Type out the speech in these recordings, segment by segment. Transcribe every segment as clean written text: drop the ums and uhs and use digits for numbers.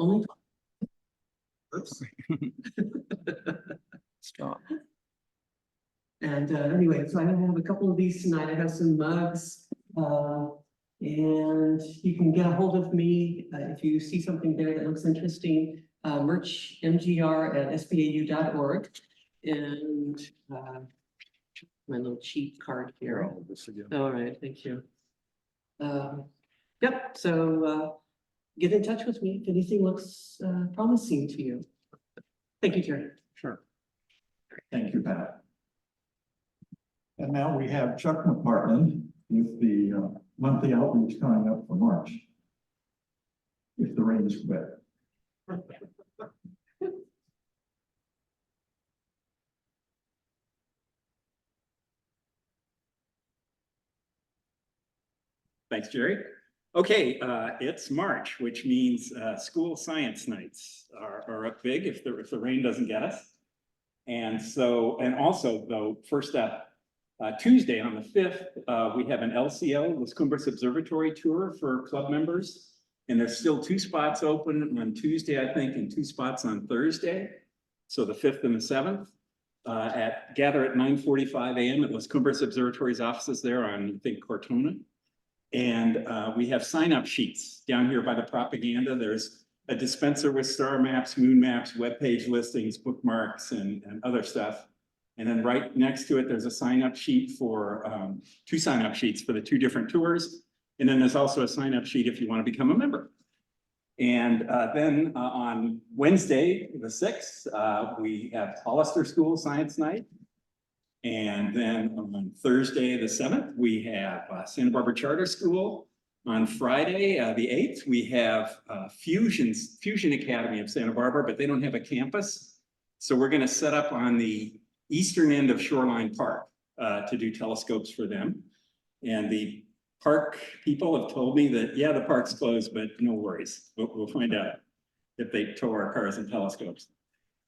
only. Oops. Strong. And anyway, so I have a couple of these tonight. I have some mugs. And you can get a hold of me if you see something there that looks interesting. Merch mgr@sbau.org. And my little cheat card here. All right, thank you. Yep, so get in touch with me if anything looks promising to you. Thank you, Terry. Sure. Thank you, Pat. And now we have Chuck McPartland with the monthly outreach coming up for March. If the rain is quit. Thanks, Jerry. Okay, it's March, which means school science nights are up big if the rain doesn't get us. And so, and also though, first up, Tuesday on the 5th, we have an LCO, Las Cumbres Observatory tour for club members. And there's still 2 spots open on Tuesday, I think, and 2 spots on Thursday. So the 5th and the 7th. Gather at 9:45 a.m. at Las Cumbres Observatory's offices there on, I think, Cortona. And we have sign-up sheets down here by the propaganda. There's a dispenser with star maps, moon maps, webpage listings, bookmarks, and other stuff. And then right next to it, there's a sign-up sheet for 2 sign-up sheets for the 2 different tours. And then there's also a sign-up sheet if you want to become a member. And then on Wednesday, the 6th, we have Hollister School Science Night. And then on Thursday, the 7th, we have Santa Barbara Charter School. On Friday, the 8th, we have Fusion Academy of Santa Barbara, but they don't have a campus. So we're going to set up on the eastern end of Shoreline Park to do telescopes for them. And the park people have told me that, yeah, the park's closed, but no worries. We'll find out if they tow our cars and telescopes.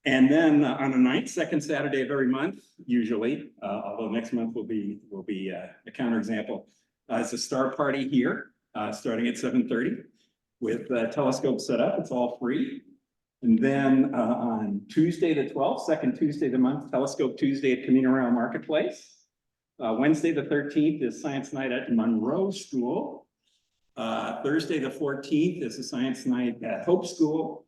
And then on the 9th, second Saturday of every month, usually, although next month will be a counterexample, it's a star party here, starting at 7:30 with telescopes set up. It's all free. And then on Tuesday, the 12th, second Tuesday of the month, Telescope Tuesday at Camino Real Marketplace. Wednesday, the 13th is Science Night at Monroe School. Thursday, the 14th is a Science Night at Hope School.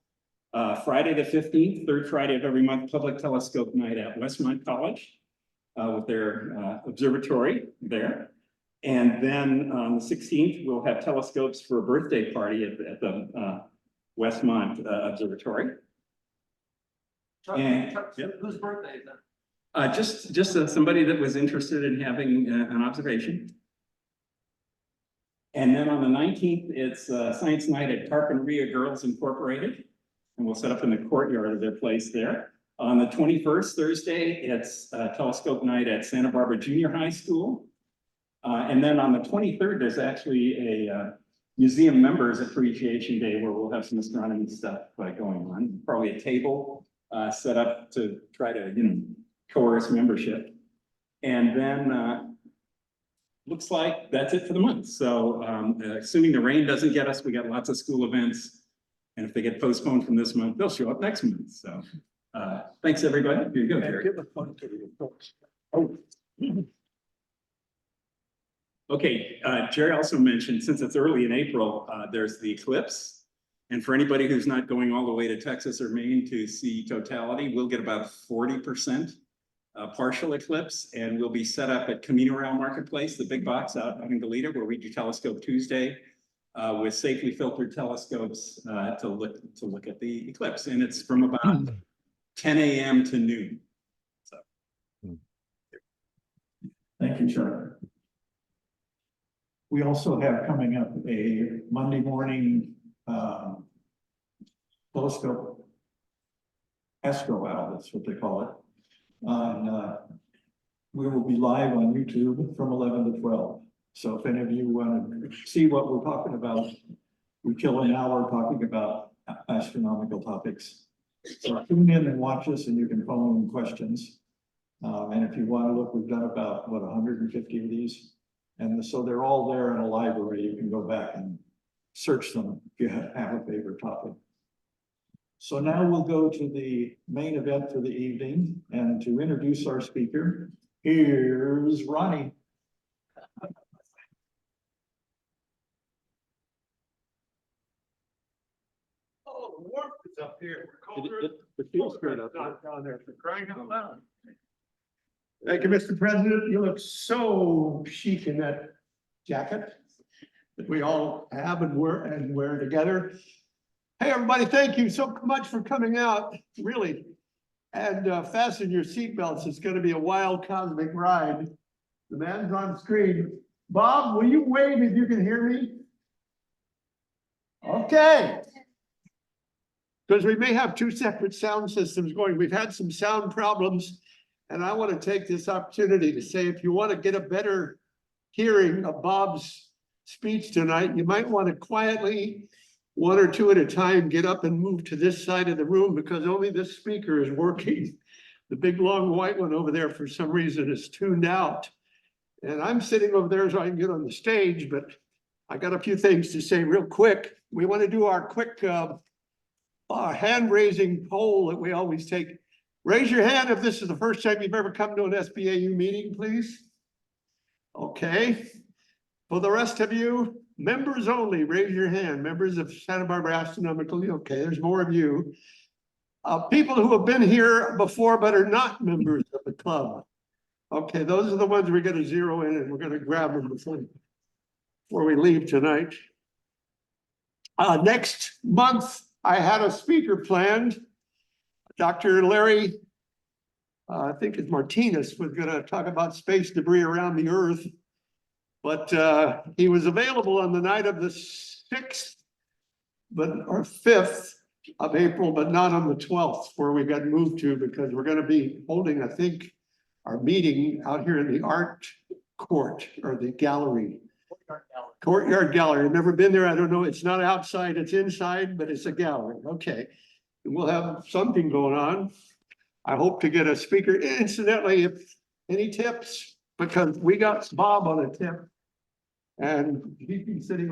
Friday, the 15th, third Friday of every month, Public Telescope Night at Westmont College with their observatory there. And then on the 16th, we'll have telescopes for a birthday party at the Westmont Observatory. Whose birthday is that? Just somebody that was interested in having an observation. And then on the 19th, it's Science Night at Tarpon-Ria Girls Incorporated. And we'll set up in the courtyard of their place there. On the 21st, Thursday, it's Telescope Night at Santa Barbara Junior High School. And then on the 23rd, there's actually a Museum Members Appreciation Day where we'll have some astronomy stuff going on. Probably a table set up to try to, coerce membership. And then looks like that's it for the month. So assuming the rain doesn't get us, we got lots of school events. And if they get postponed from this month, they'll show up next month. So thanks, everybody. Here you go, Jerry. Okay, Jerry also mentioned, since it's early in April, there's the eclipse. And for anybody who's not going all the way to Texas or Maine to see totality, we'll get about 40% partial eclipse. And we'll be set up at Camino Real Marketplace, the big box out in Goleta, where we do Telescope Tuesday. With safely filtered telescopes to look at the eclipse, and it's from about 10 a.m. to noon. So. Thank you, Chuck. We also have coming up a Monday morning telescope AstroAU, that's what they call it. We will be live on YouTube from 11 to 12. So if any of you want to see what we're talking about, we kill an hour talking about astronomical topics. So tune in and watch us, and you can phone in questions. And if you want to look, we've done about, 150 of these. And so they're all there in a library. You can go back and search them if you have a favorite topic. So now we'll go to the main event for the evening, and to introduce our speaker, here's Ronnie. Oh, the warmth is up here. We're colder. It feels good up Not down there for crying out loud. Thank you, Mr. President. You look so chic in that jacket that we all have and wear together. Hey, everybody, thank you so much for coming out, really. And fasten your seatbelts. It's going to be a wild cosmic ride. The man's on screen. Bob, will you wave if you can hear me? Okay. Because we may have two separate sound systems going. We've had some sound problems. And I want to take this opportunity to say, if you want to get a better hearing of Bob's speech tonight, you might want to quietly, one or two at a time, get up and move to this side of the room, because only this speaker is working. The big long white one over there, for some reason, is tuned out. And I'm sitting over there so I can get on the stage, but I got a few things to say real quick. We want to do our quick hand raising poll that we always take. Raise your hand if this is the first time you've ever come to an SBAU meeting, please. Okay. For the rest of you, members only, raise your hand. Members of Santa Barbara Astronomical. Okay, there's more of you. People who have been here before but are not members of the club. Okay, those are the ones we're going to zero in, and we're going to grab them before we leave tonight. Next month, I had a speaker planned. Dr. Larry, I think it's Martinez, was going to talk about space debris around the Earth, but he was available on the night of the 6th, or 5th of April, but not on the 12th, where we got moved to, because we're going to be holding, I think, our meeting out here in the art court, or the gallery. Courtyard gallery. I've never been there. I don't know. It's not outside, it's inside, but it's a gallery. Okay. We'll have something going on. I hope to get a speaker. Incidentally, if any tips, because we got Bob on a tip, and he's been sitting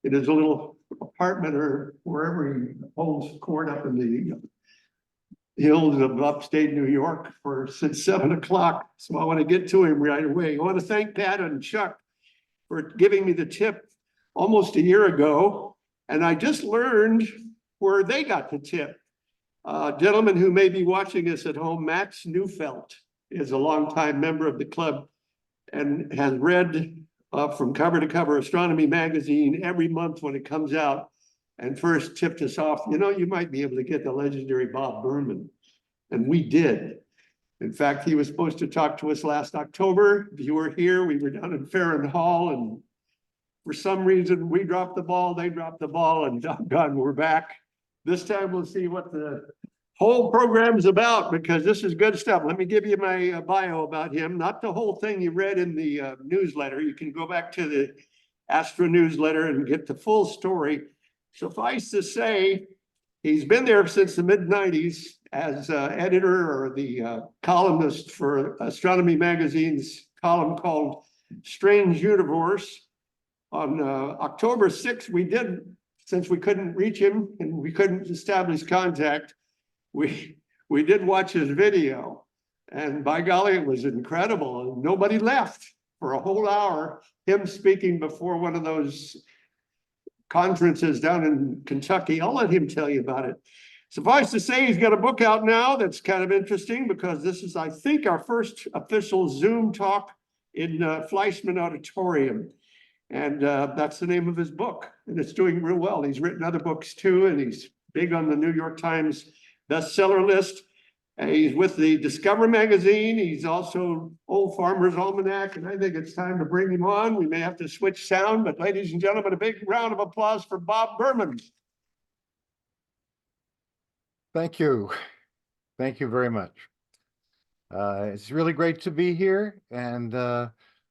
in his little apartment or wherever he holds court up in the hills of upstate New York since 7 o'clock. So I want to get to him right away. I want to thank Pat and Chuck for giving me the tip almost a year ago. And I just learned where they got the tip. A gentleman who may be watching us at home, Max Neufeld, is a longtime member of the club and has read from cover to cover Astronomy magazine every month when it comes out, and first tipped us off, you might be able to get the legendary Bob Berman. And we did. In fact, he was supposed to talk to us last October. If you were here, we were down in Farron Hall, and for some reason, we dropped the ball, they dropped the ball, and doggone, we're back. This time we'll see what the whole program is about, because this is good stuff. Let me give you my bio about him. Not the whole thing you read in the newsletter. You can go back to the Astro newsletter and get the full story. Suffice to say, he's been there since the mid-90s as editor or the columnist for Astronomy magazine's column called Strange Universe. On October 6th, since we couldn't reach him and we couldn't establish contact, we did watch his video, and by golly, it was incredible. And nobody left for a whole hour, him speaking before one of those conferences down in Kentucky. I'll let him tell you about it. Suffice to say, he's got a book out now that's kind of interesting, because this is, I think, our first official Zoom talk in Fleischman Auditorium. And that's the name of his book, and it's doing real well. He's written other books too, and he's big on the New York Times bestseller list. And he's with the Discover magazine. He's also Old Farmer's Almanac, and I think it's time to bring him on. We may have to switch sound, but ladies and gentlemen, a big round of applause for Bob Berman. Thank you. Thank you very much. It's really great to be here, and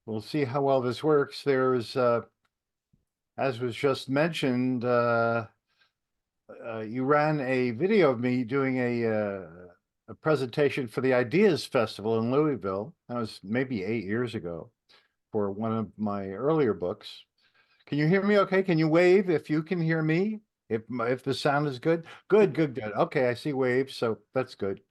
we'll see how well this works. There's, as was just mentioned, you ran a video of me doing a presentation for the Ideas Festival in Louisville. That was maybe 8 years ago for one of my earlier books. Can you hear me okay? Can you wave if you can hear me? If the sound is good, good. Okay, I see waves, so that's good.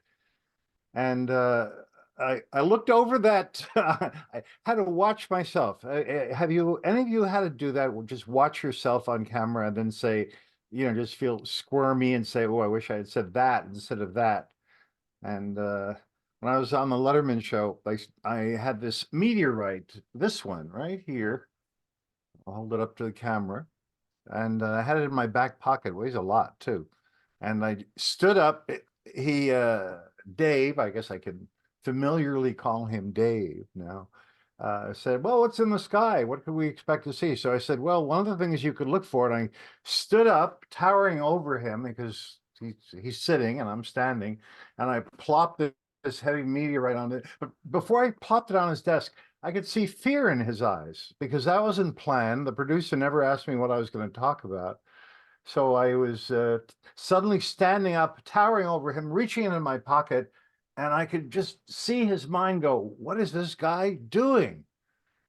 And I looked over that. I had to watch myself. Have you any of you had to do that? Just watch yourself on camera and then say, just feel squirmy and say, "Oh, I wish I had said that instead of that." And when I was on the Letterman show, I had this meteorite, this one right here. I'll hold it up to the camera, and I had it in my back pocket. It weighs a lot too. And I stood up. He, Dave, I guess I can familiarly call him Dave now, said, "Well, what's in the sky? What could we expect to see?" So I said, "Well, one of the things you could look for," and I stood up, towering over him because he's sitting and I'm standing, and I plopped this heavy meteorite on it. But before I plopped it on his desk, I could see fear in his eyes because that wasn't planned. The producer never asked me what I was going to talk about. So I was suddenly standing up, towering over him, reaching into my pocket, and I could just see his mind go, "What is this guy doing?"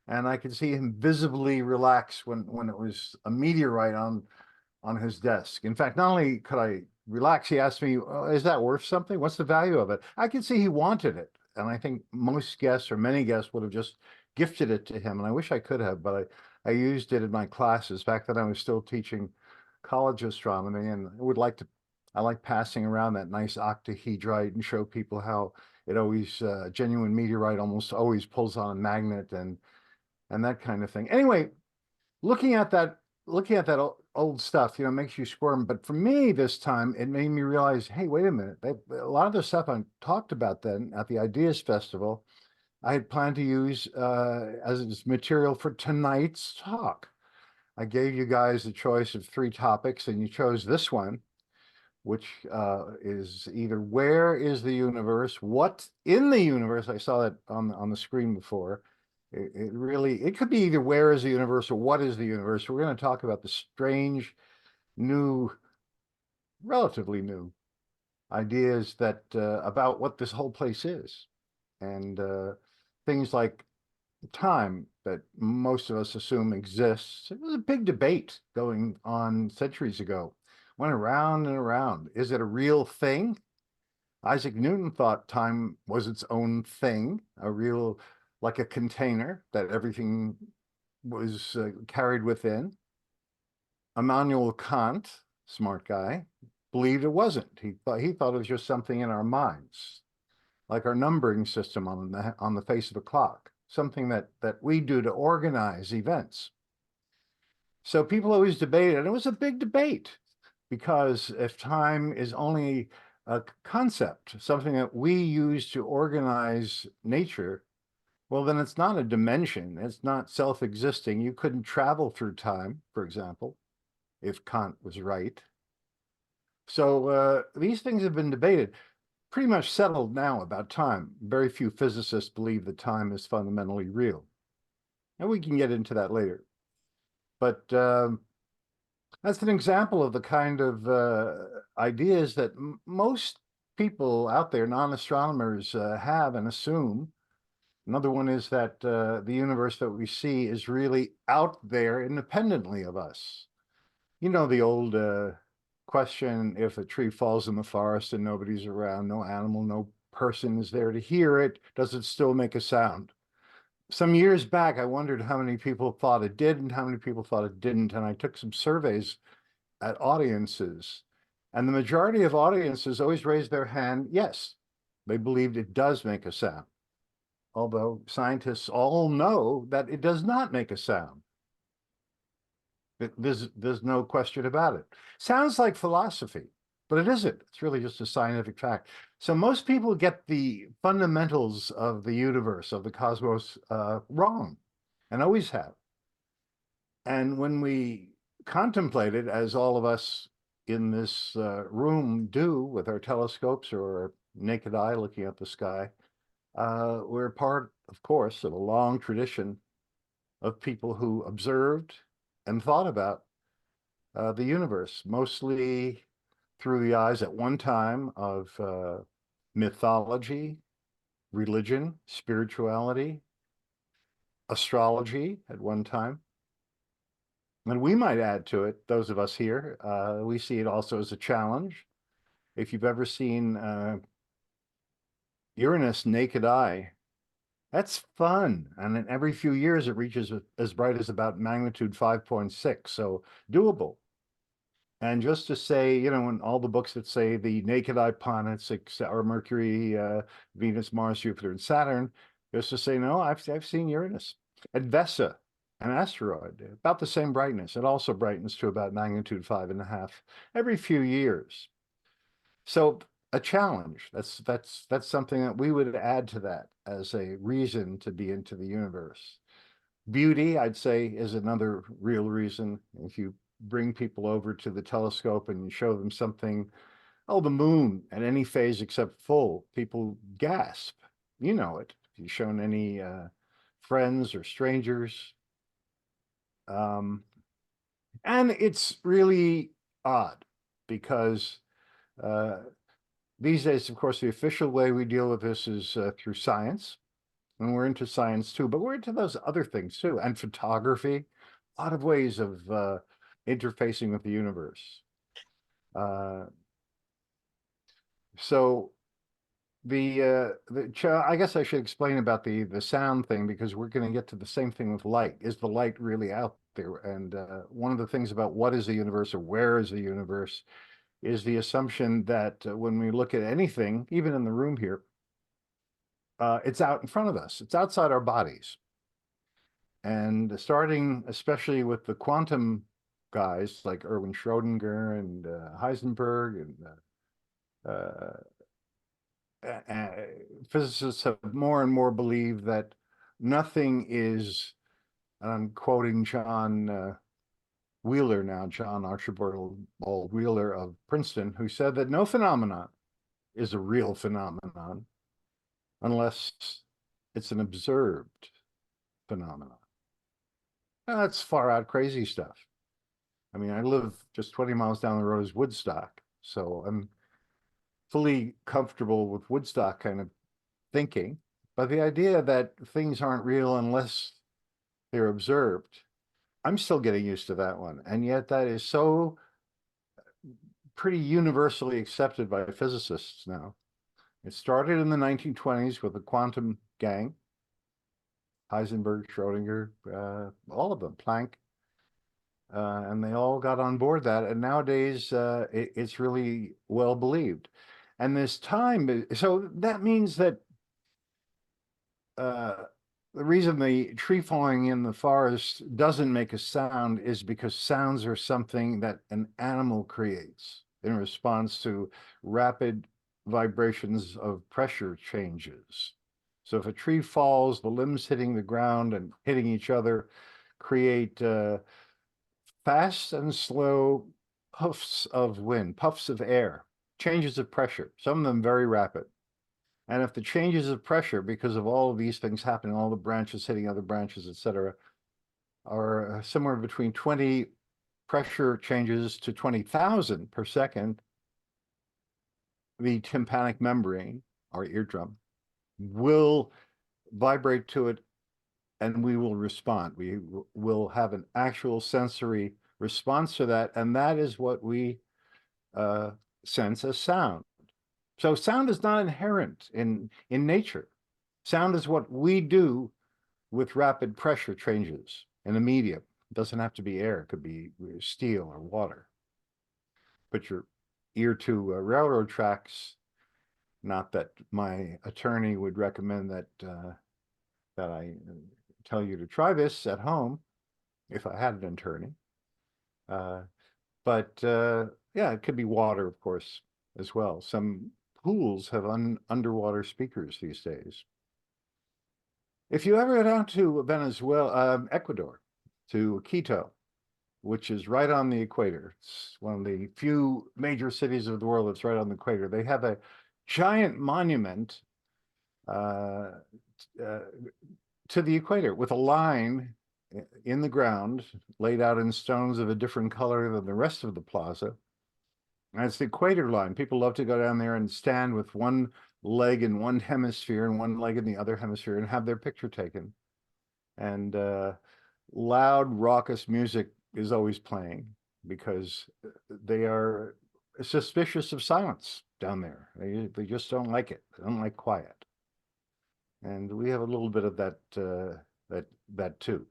And I could see him visibly relax when it was a meteorite on his desk. In fact, not only could I relax, he asked me, "Is that worth something? What's the value of it?" I could see he wanted it. And I think most guests or many guests would have just gifted it to him. And I wish I could have, but I used it in my classes. Back then I was still teaching college astronomy, and I like passing around that nice octahedrite and show people how it always, genuine meteorite almost always pulls on a magnet and that kind of thing. Anyway, looking at that old stuff, makes you squirm. But for me this time, it made me realize, hey, wait a minute. A lot of the stuff I talked about then at the Ideas Festival, I had planned to use as material for tonight's talk. I gave you guys a choice of 3 topics, and you chose this one, which is either where is the universe, what in the universe. I saw that on the screen before. It could be either where is the universe or what is the universe. We're going to talk about the strange, new, relatively new ideas that about what this whole place is, and things like time that most of us assume exists. It was a big debate going on centuries ago. Went around and around. Is it a real thing? Isaac Newton thought time was its own thing, like a container that everything was carried within. Immanuel Kant, smart guy, believed it wasn't. He thought it was just something in our minds, like our numbering system on the face of a clock, something that we do to organize events. So people always debated, and it was a big debate, because if time is only a concept, something that we use to organize nature, well, then it's not a dimension. It's not self-existing. You couldn't travel through time, for example, if Kant was right. So these things have been debated, pretty much settled now about time. Very few physicists believe that time is fundamentally real. And we can get into that later. But that's an example of the kind of ideas that most people out there, non-astronomers, have and assume. Another one is that the universe that we see is really out there independently of us. The old question, if a tree falls in the forest and nobody's around, no animal, no person is there to hear it, does it still make a sound? Some years back, I wondered how many people thought it did and how many people thought it didn't. And I took some surveys at audiences, and the majority of audiences always raised their hand. Yes, they believed it does make a sound, although scientists all know that it does not make a sound. There's no question about it. Sounds like philosophy, but it isn't. It's really just a scientific fact. So most people get the fundamentals of the universe, of the cosmos, wrong, and always have. And when we contemplate it, as all of us in this room do with our telescopes or our naked eye looking at the sky, we're part, of course, of a long tradition of people who observed and thought about the universe, mostly through the eyes at one time of mythology, religion, spirituality, astrology at one time. And we might add to it, those of us here, we see it also as a challenge. If you've ever seen Uranus naked eye, that's fun. And then every few years it reaches as bright as about magnitude 5.6, so doable. And just to say, you know, in all the books that say the naked eye planets are Mercury, Venus, Mars, Jupiter, and Saturn, just to say, no, I've seen Uranus. And Vesa, an asteroid, about the same brightness. It also brightens to about magnitude 5.5 every few years. So a challenge. That's something that we would add to that as a reason to be into the universe. Beauty, I'd say, is another real reason. If you bring people over to the telescope and you show them something, oh, the moon at any phase except full, people gasp. You know it. If you've shown any friends or strangers. And it's really odd because these days, of course, the official way we deal with this is through science. And we're into science too, but we're into those other things too, and photography, a lot of ways of interfacing with the universe. So I guess I should explain about the sound thing, because we're going to get to the same thing with light. Is the light really out there? And one of the things about what is the universe or where is the universe is the assumption that when we look at anything, even in the room here, it's out in front of us. It's outside our bodies. And starting especially with the quantum guys like Erwin Schrödinger and Heisenberg and physicists have more and more believed that nothing is, and I'm quoting John Wheeler now, John Archibald Wheeler of Princeton, who said that no phenomenon is a real phenomenon unless it's an observed phenomenon. That's far out crazy stuff. I mean, I live just 20 miles down the road is Woodstock, so I'm fully comfortable with Woodstock kind of thinking. But the idea that things aren't real unless they're observed, I'm still getting used to that one. And yet that is so pretty universally accepted by physicists now. It started in the 1920s with the quantum gang, Heisenberg, Schrödinger, all of them, Planck, and they all got on board that. And nowadays, it's really well believed. And this time, so that means that the reason the tree falling in the forest doesn't make a sound is because sounds are something that an animal creates in response to rapid vibrations of pressure changes. So if a tree falls, the limbs hitting the ground and hitting each other create fast and slow puffs of wind, puffs of air, changes of pressure, some of them very rapid. And if the changes of pressure, because of all of these things happening, all the branches hitting other branches, etc., are somewhere between 20 pressure changes to 20,000 per second, the tympanic membrane, our eardrum, will vibrate to it and we will respond. We will have an actual sensory response to that. And that is what we sense as sound. So sound is not inherent in nature. Sound is what we do with rapid pressure changes in a medium. It doesn't have to be air. It could be steel or water. Put your ear to railroad tracks. Not that my attorney would recommend that that I tell you to try this at home if I had an attorney. But yeah, it could be water, of course, as well. Some pools have underwater speakers these days. If you ever go down to Venezuela, Ecuador, to Quito, which is right on the equator, it's one of the few major cities of the world that's right on the equator. They have a giant monument to the equator with a line in the ground laid out in stones of a different color than the rest of the plaza. And it's the equator line. People love to go down there and stand with one leg in one hemisphere and one leg in the other hemisphere and have their picture taken. And loud, raucous music is always playing because they are suspicious of silence down there. They just don't like it. They don't like quiet. And we have a little bit of that that too.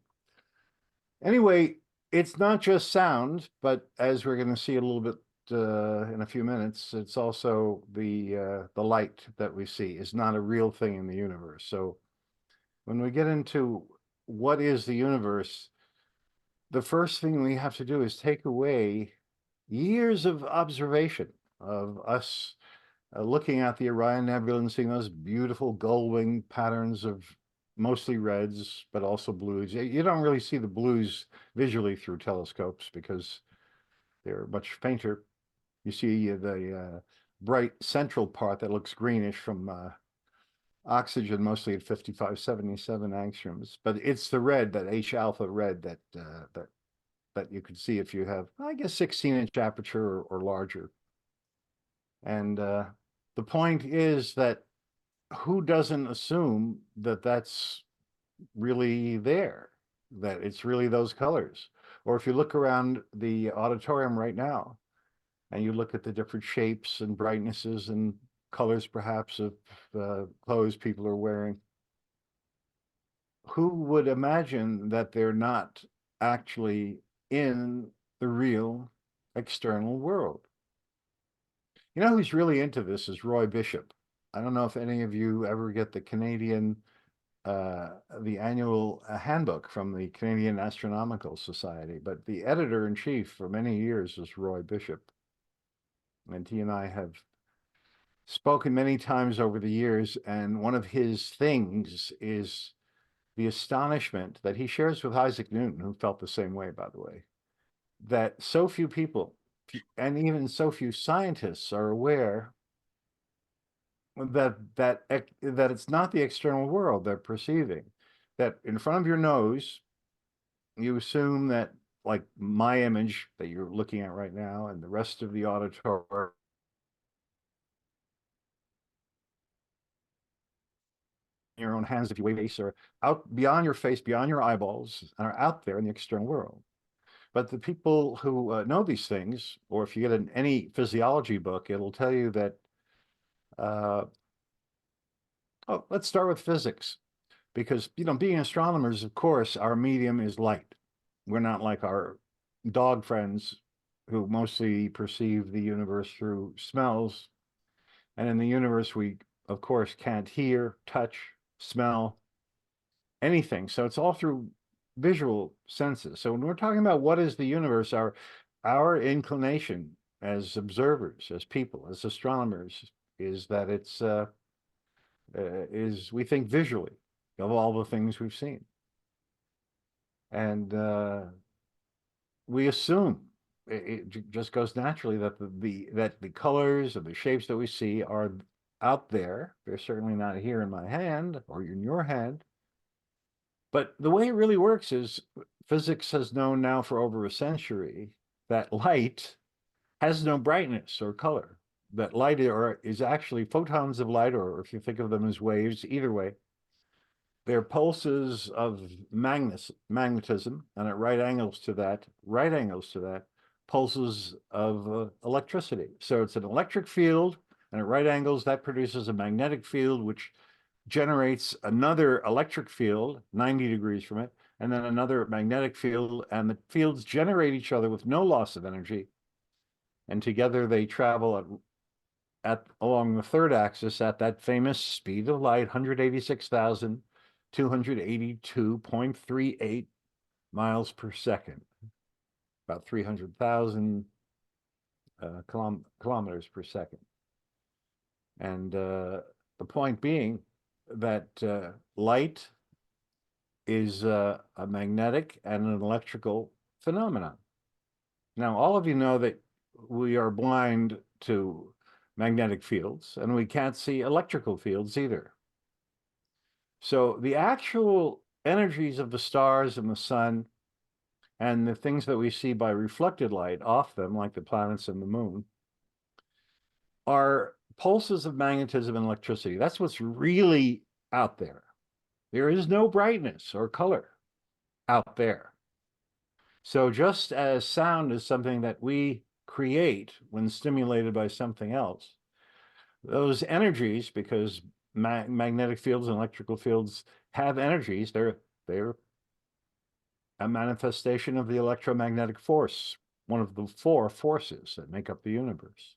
Anyway, it's not just sound, but as we're going to see a little bit in a few minutes, it's also the light that we see is not a real thing in the universe. So when we get into what is the universe, the first thing we have to do is take away years of observation of us looking at the Orion Nebula and seeing those beautiful gull-wing patterns of mostly reds, but also blues. You don't really see the blues visually through telescopes because they're much fainter. You see the bright central part that looks greenish from oxygen, mostly at 5577 angstroms. But it's the red, that H alpha red, that you can see if you have, I guess, 16-inch aperture or larger. And the point is that who doesn't assume that that's really there, that it's really those colors? Or if you look around the auditorium right now and you look at the different shapes and brightnesses and colors perhaps of clothes people are wearing, who would imagine that they're not actually in the real external world? You know who's really into this is Roy Bishop. I don't know if any of you ever get the Canadian, the annual handbook from the Canadian Astronomical Society, but the editor-in-chief for many years was Roy Bishop. And he and I have spoken many times over the years, and one of his things is the astonishment that he shares with Isaac Newton, who felt the same way, by the way, that so few people, and even so few scientists, are aware that it's not the external world they're perceiving. That in front of your nose, you assume that, like my image that you're looking at right now, and the rest of the auditorium, your own hands, if you wave face, are out beyond your face, beyond your eyeballs, and are out there in the external world. But the people who know these things, or if you get any physiology book, it'll tell you that oh, let's start with physics, because, you know, being astronomers, of course, our medium is light. We're not like our dog friends who mostly perceive the universe through smells. And in the universe, we, of course, can't hear, touch, smell, anything. So it's all through visual senses. So when we're talking about what is the universe, our inclination as observers, as people, as astronomers, is that it's we think visually of all the things we've seen. And we assume it just goes naturally that the colors and the shapes that we see are out there. They're certainly not here in my hand or in your hand. But the way it really works is physics has known now for over a century that light has no brightness or color. That light is actually photons of light, or if you think of them as waves, either way, they're pulses of magnetism, and at right angles to that, pulses of electricity. So it's an electric field, and at right angles, that produces a magnetic field, which generates another electric field 90 degrees from it, and then another magnetic field, and the fields generate each other with no loss of energy. And together they travel along the third axis at that famous speed of light, 186,282.38 miles per second, about 300,000 kilometers per second. And the point being that light is a magnetic and an electrical phenomenon. Now, all of you know that we are blind to magnetic fields, and we can't see electrical fields either. So the actual energies of the stars and the sun and the things that we see by reflected light off them, like the planets and the moon, are pulses of magnetism and electricity. That's what's really out there. There is no brightness or color out there. So just as sound is something that we create when stimulated by something else, those energies, because magnetic fields and electrical fields have energies, they're a manifestation of the electromagnetic force, one of the 4 forces that make up the universe.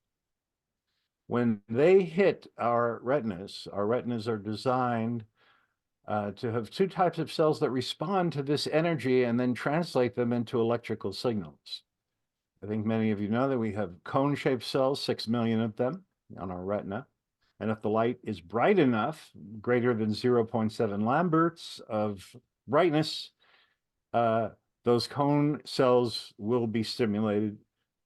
When they hit our retinas are designed to have 2 types of cells that respond to this energy and then translate them into electrical signals. I think many of you know that we have cone-shaped cells, 6 million of them on our retina. And if the light is bright enough, greater than 0.7 Lamberts of brightness, those cone cells will be stimulated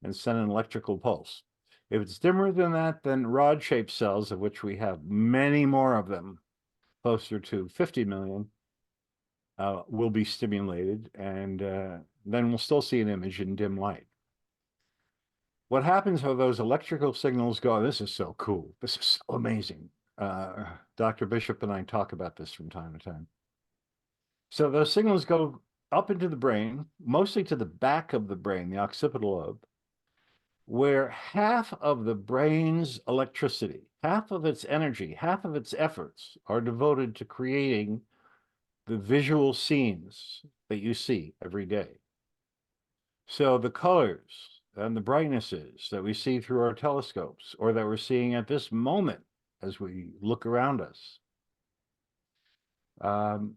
and send an electrical pulse. If it's dimmer than that, then rod-shaped cells, of which we have many more of them, closer to 50 million, will be stimulated, and then we'll still see an image in dim light. What happens are those electrical signals go, this is so cool, this is so amazing. Dr. Bishop and I talk about this from time to time. So those signals go up into the brain, mostly to the back of the brain, the occipital lobe, where half of the brain's electricity, half of its energy, half of its efforts are devoted to creating the visual scenes that you see every day. So the colors and the brightnesses that we see through our telescopes, or that we're seeing at this moment as we look around us.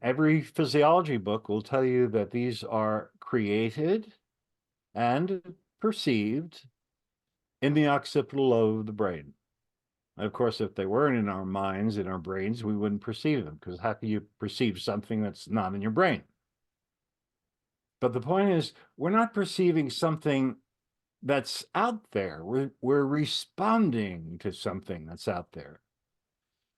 Every physiology book will tell you that these are created and perceived in the occipital lobe of the brain. And of course, if they weren't in our minds, in our brains, we wouldn't perceive them, because how can you perceive something that's not in your brain? But the point is, we're not perceiving something that's out there. We're responding to something that's out there.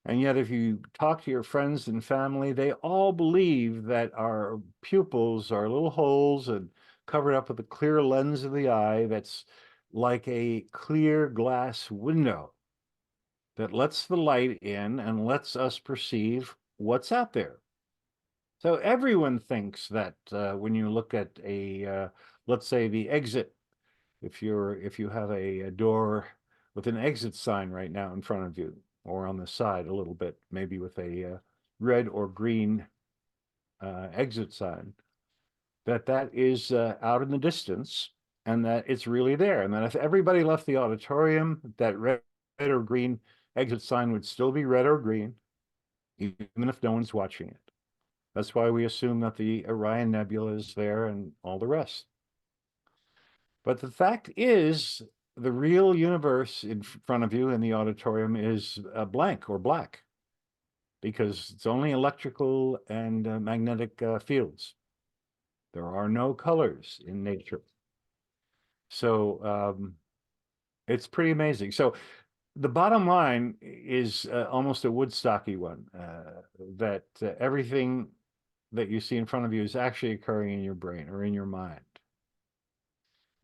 And yet, if you talk to your friends and family, they all believe that our pupils are little holes and covered up with a clear lens of the eye that's like a clear glass window that lets the light in and lets us perceive what's out there. So everyone thinks that when you look at a, let's say the exit, if you have a door with an exit sign right now in front of you, or on the side a little bit, maybe with a red or green exit sign, that is out in the distance, and that it's really there. And that if everybody left the auditorium, that red or green exit sign would still be red or green, even if no one's watching it. That's why we assume that the Orion Nebula is there and all the rest. But the fact is, the real universe in front of you in the auditorium is blank or black, because it's only electrical and magnetic fields. There are no colors in nature. So it's pretty amazing. So the bottom line is almost a Woodstocky one, that everything that you see in front of you is actually occurring in your brain or in your mind.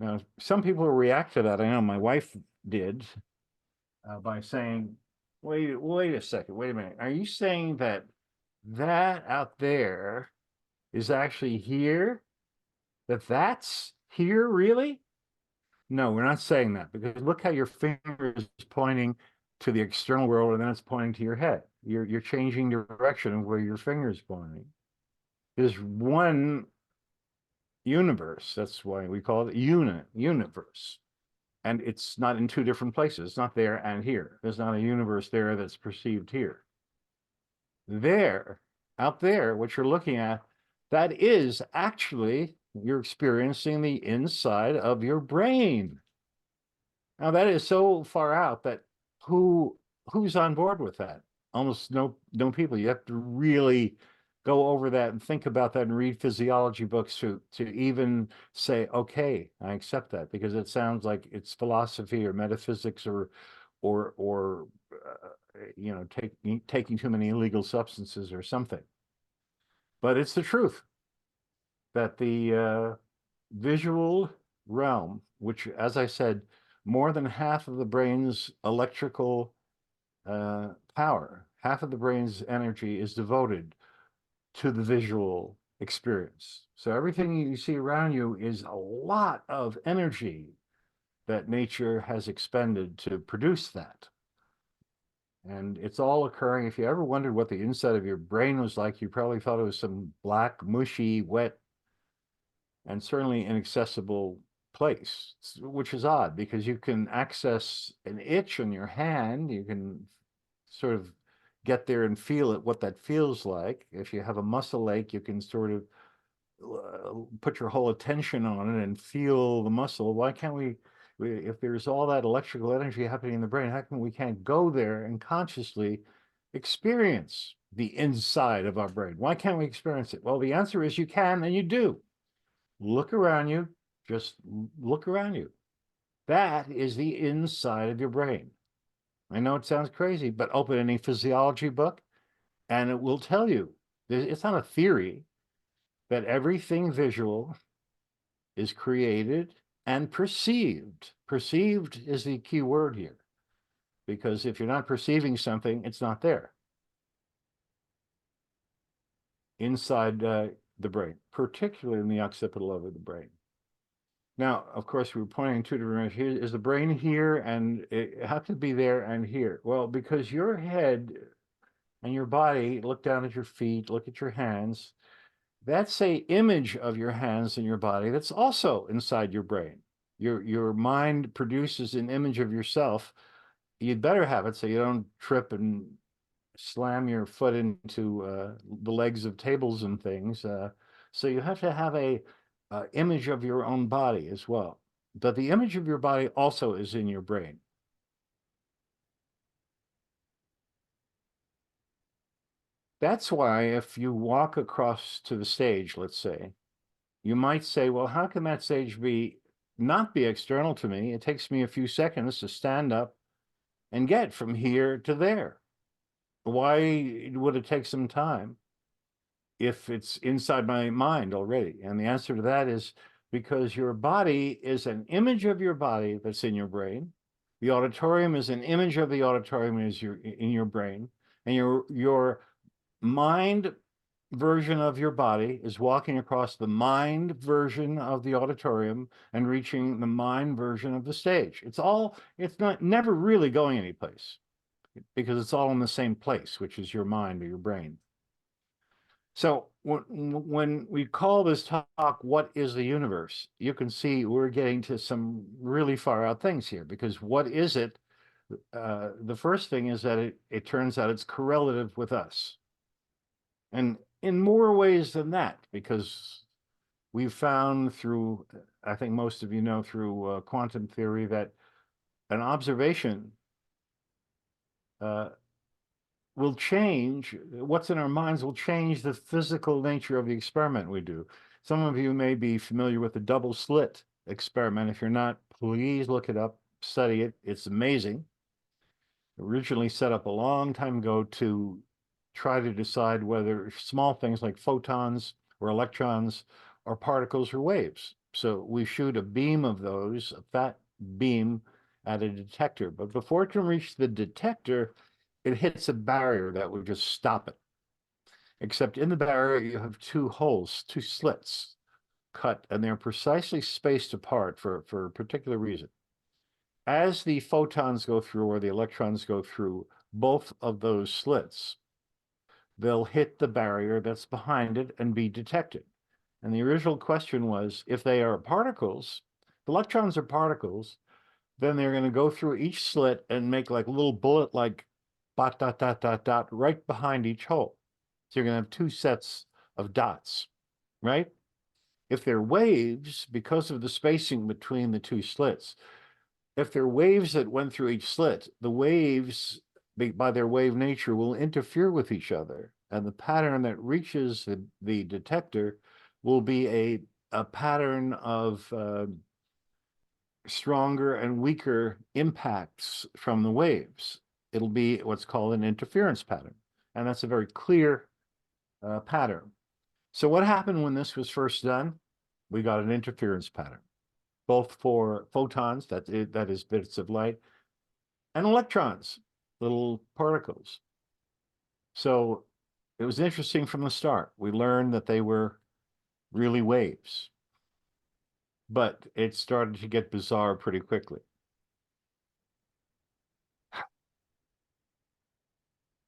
Now, some people react to that. I know my wife did by saying, wait a second, wait a minute. Are you saying that out there is actually here? That's here, really? No, we're not saying that, because look how your finger is pointing to the external world and then it's pointing to your head. You're changing the direction of where your finger is pointing. There's one universe. That's why we call it universe. And it's not in 2 different places. It's not there and here. There's not a universe there that's perceived here. There, out there, what you're looking at, that is actually, you're experiencing the inside of your brain. Now that is so far out that who's on board with that? Almost no people. You have to really go over that and think about that and read physiology books to even say, okay, I accept that, because it sounds like it's philosophy or metaphysics or you know, taking too many illegal substances or something. But it's the truth that the visual realm, which, as I said, more than half of the brain's electrical power, half of the brain's energy is devoted to the visual experience. So everything you see around you is a lot of energy that nature has expended to produce that. And it's all occurring. If you ever wondered what the inside of your brain was like, you probably thought it was some black, mushy, wet, and certainly inaccessible place, which is odd because you can access an itch on your hand. You can sort of get there and feel it, what that feels like. If you have a muscle ache, you can sort of put your whole attention on it and feel the muscle. Why can't we, if there's all that electrical energy happening in the brain, how come we can't go there and consciously experience the inside of our brain? Why can't we experience it? Well, the answer is you can and you do. Look around you, just look around you. That is the inside of your brain. I know it sounds crazy, but open any physiology book and it will tell you. It's not a theory that everything visual is created and perceived. Perceived is the key word here, because if you're not perceiving something, it's not there. Inside the brain, particularly in the occipital lobe of the brain. Now, of course, we were pointing two different directions. Is the brain here, and it has to be there and here? Well, because your head and your body, look down at your feet, look at your hands, that's an image of your hands and your body that's also inside your brain. Your mind produces an image of yourself. You'd better have it so you don't trip and slam your foot into the legs of tables and things. So you have to have a image of your own body as well. But the image of your body also is in your brain. That's why if you walk across to the stage, let's say, you might say, well, how can that stage not be external to me? It takes me a few seconds to stand up and get from here to there. Why would it take some time if it's inside my mind already? And the answer to that is because your body is an image of your body that's in your brain. The auditorium is an image of the auditorium in your brain. And your mind version of your body is walking across the mind version of the auditorium and reaching the mind version of the stage. It's never really going anyplace because it's all in the same place, which is your mind or your brain. So when we call this talk, what is the universe? You can see we're getting to some really far out things here, because what is it? The first thing is that it turns out it's correlative with us. And in more ways than that, because we've found through, I think most of you know through quantum theory, that an observation will change, what's in our minds will change the physical nature of the experiment we do. Some of you may be familiar with the double slit experiment. If you're not, please look it up, study it. It's amazing. Originally set up a long time ago to try to decide whether small things like photons or electrons or particles or waves. So we shoot a beam of those, a fat beam, at a detector. But before it can reach the detector, it hits a barrier that would just stop it. Except in the barrier, you have two holes, two slits cut, and they're precisely spaced apart for a particular reason. As the photons go through or the electrons go through both of those slits, they'll hit the barrier that's behind it and be detected. And the original question was, if they are particles, the electrons are particles, then they're going to go through each slit and make like a little bullet, like dot, dot, dot, dot, dot, right behind each hole. So you're going to have two sets of dots, right? If they're waves, because of the spacing between the two slits, if they're waves that went through each slit, the waves, by their wave nature, will interfere with each other. And the pattern that reaches the detector will be a pattern of stronger and weaker impacts from the waves. It'll be what's called an interference pattern. And that's a very clear pattern. So what happened when this was first done? We got an interference pattern, both for photons, that is bits of light, and electrons, little particles. So it was interesting from the start. We learned that they were really waves. But it started to get bizarre pretty quickly.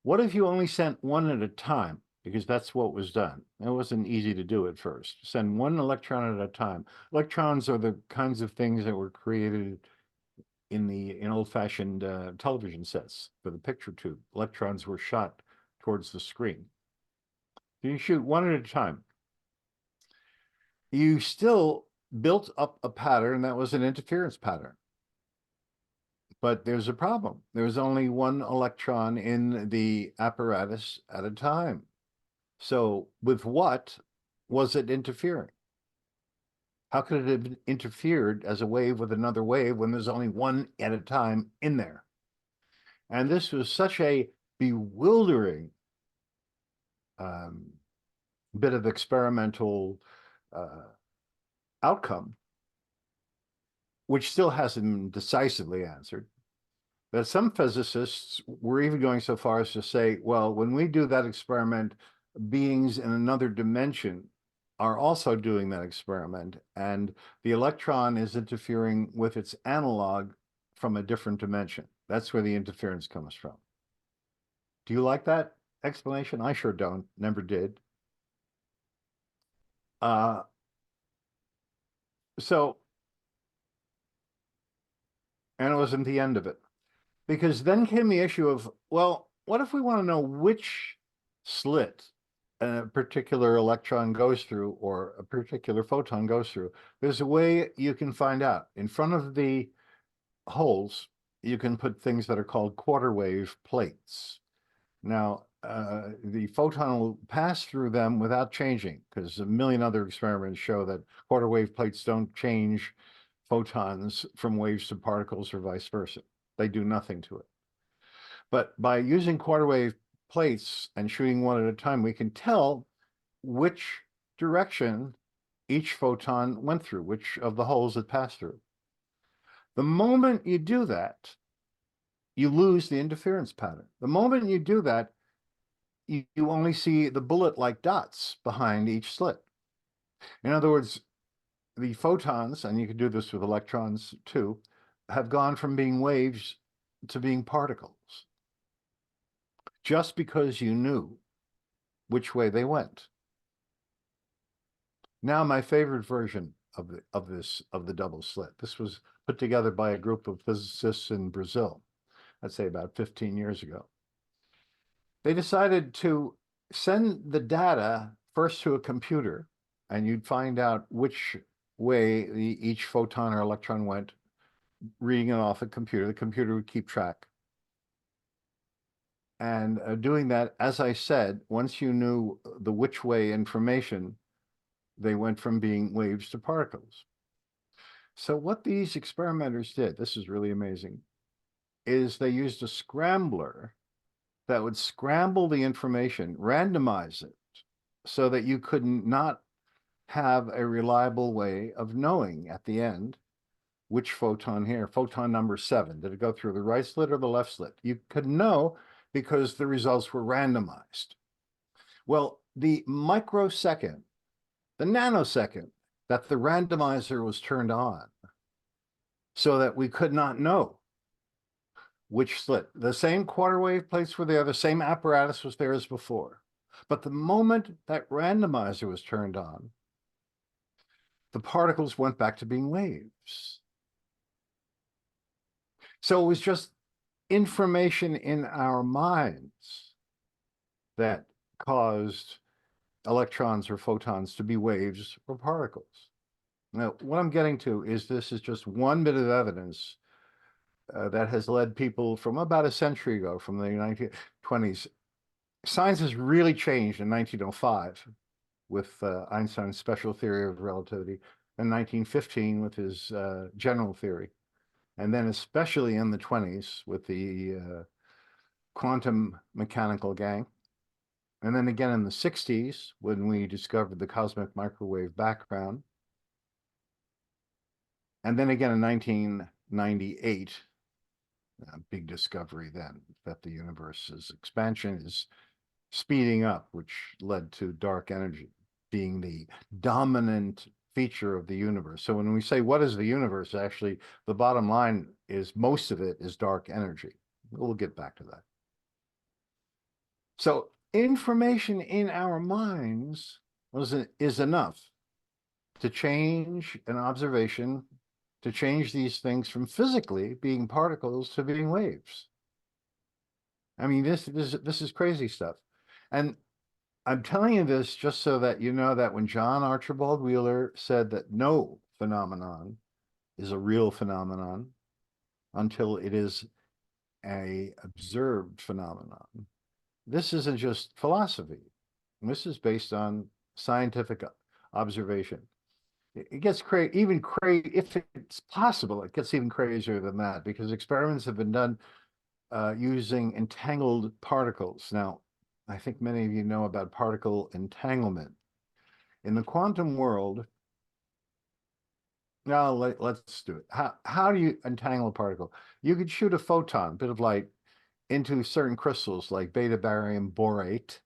What if you only sent one at a time? Because that's what was done. It wasn't easy to do at first. Send one electron at a time. Electrons are the kinds of things that were created in old-fashioned television sets for the picture tube. Electrons were shot towards the screen. You shoot one at a time. You still built up a pattern that was an interference pattern. But there's a problem. There's only one electron in the apparatus at a time. So with what was it interfering? How could it have interfered as a wave with another wave when there's only one at a time in there? And this was such a bewildering bit of experimental outcome, which still hasn't been decisively answered, that some physicists were even going so far as to say, well, when we do that experiment, beings in another dimension are also doing that experiment, and the electron is interfering with its analog from a different dimension. That's where the interference comes from. Do you like that explanation? I sure don't, never did. And it wasn't the end of it. Because then came the issue of, well, what if we want to know which slit a particular electron goes through or a particular photon goes through? There's a way you can find out. In front of the holes, you can put things that are called quarter wave plates. Now, the photon will pass through them without changing, because a million other experiments show that quarter wave plates don't change photons from waves to particles or vice versa. They do nothing to it. But by using quarter wave plates and shooting one at a time, we can tell which direction each photon went through, which of the holes it passed through. The moment you do that, you lose the interference pattern. The moment you do that, you only see the bullet-like dots behind each slit. In other words, the photons, and you can do this with electrons too, have gone from being waves to being particles, just because you knew which way they went. Now, my favorite version of the double slit. This was put together by a group of physicists in Brazil, I'd say about 15 years ago. They decided to send the data first to a computer, and you'd find out which way each photon or electron went, reading it off a computer. The computer would keep track. And doing that, as I said, once you knew the which way information, they went from being waves to particles. So what these experimenters did, this is really amazing, is they used a scrambler that would scramble the information, randomize it, so that you could not have a reliable way of knowing at the end which photon here, photon number 7, did it go through the right slit or the left slit? You could know because the results were randomized. Well, the microsecond, the nanosecond that the randomizer was turned on, so that we could not know which slit. The same quarter wave plates were there, the same apparatus was there as before. But the moment that randomizer was turned on, the particles went back to being waves. So it was just information in our minds that caused electrons or photons to be waves or particles. Now, what I'm getting to is this is just one bit of evidence that has led people from about a century ago, from the 1920s. Science has really changed in 1905 with Einstein's special theory of relativity, in 1915 with his general theory, and then especially in the 20s with the quantum mechanical gang, and then again in the 60s when we discovered the cosmic microwave background, and then again in 1998, a big discovery then that the universe's expansion is speeding up, which led to dark energy. being the dominant feature of the universe. So when we say, what is the universe? Actually, the bottom line is most of it is dark energy. We'll get back to that. So information in our minds is enough to change an observation, to change these things from physically being particles to being waves. I mean, this is crazy stuff. And I'm telling you this just so that you know that when John Archibald Wheeler said that no phenomenon is a real phenomenon until it is a observed phenomenon, this isn't just philosophy. This is based on scientific observation. It gets crazy, even crazy, if it's possible, it gets even crazier than that, because experiments have been done using entangled particles. Now, I think many of you know about particle entanglement. In the quantum world, now let's do it. How do you entangle a particle? You could shoot a photon, bit of light, into certain crystals like beta barium borate,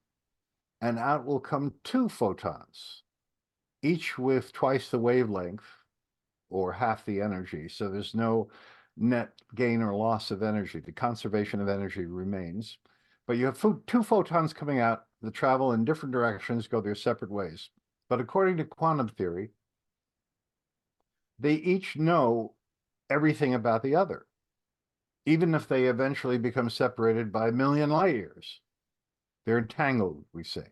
and out will come two photons, each with twice the wavelength or half the energy. So there's no net gain or loss of energy. The conservation of energy remains. But you have two photons coming out that travel in different directions, go their separate ways. But according to quantum theory, they each know everything about the other, even if they eventually become separated by a million light years. They're entangled, we say.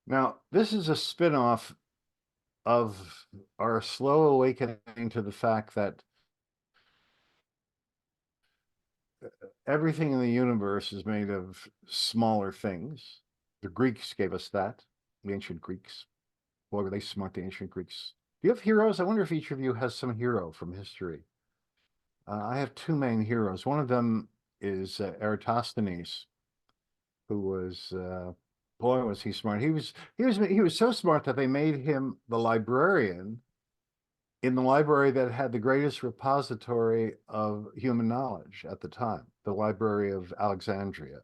Now, this is a spin-off of our slow awakening to the fact that everything in the universe is made of smaller things. The Greeks gave us that, the ancient Greeks. Boy, were they smart, the ancient Greeks. Do you have heroes? I wonder if each of you has some hero from history. I have two main heroes. One of them is Eratosthenes, who was, boy, was he smart. He was so smart that they made him the librarian in the library that had the greatest repository of human knowledge at the time, the Library of Alexandria.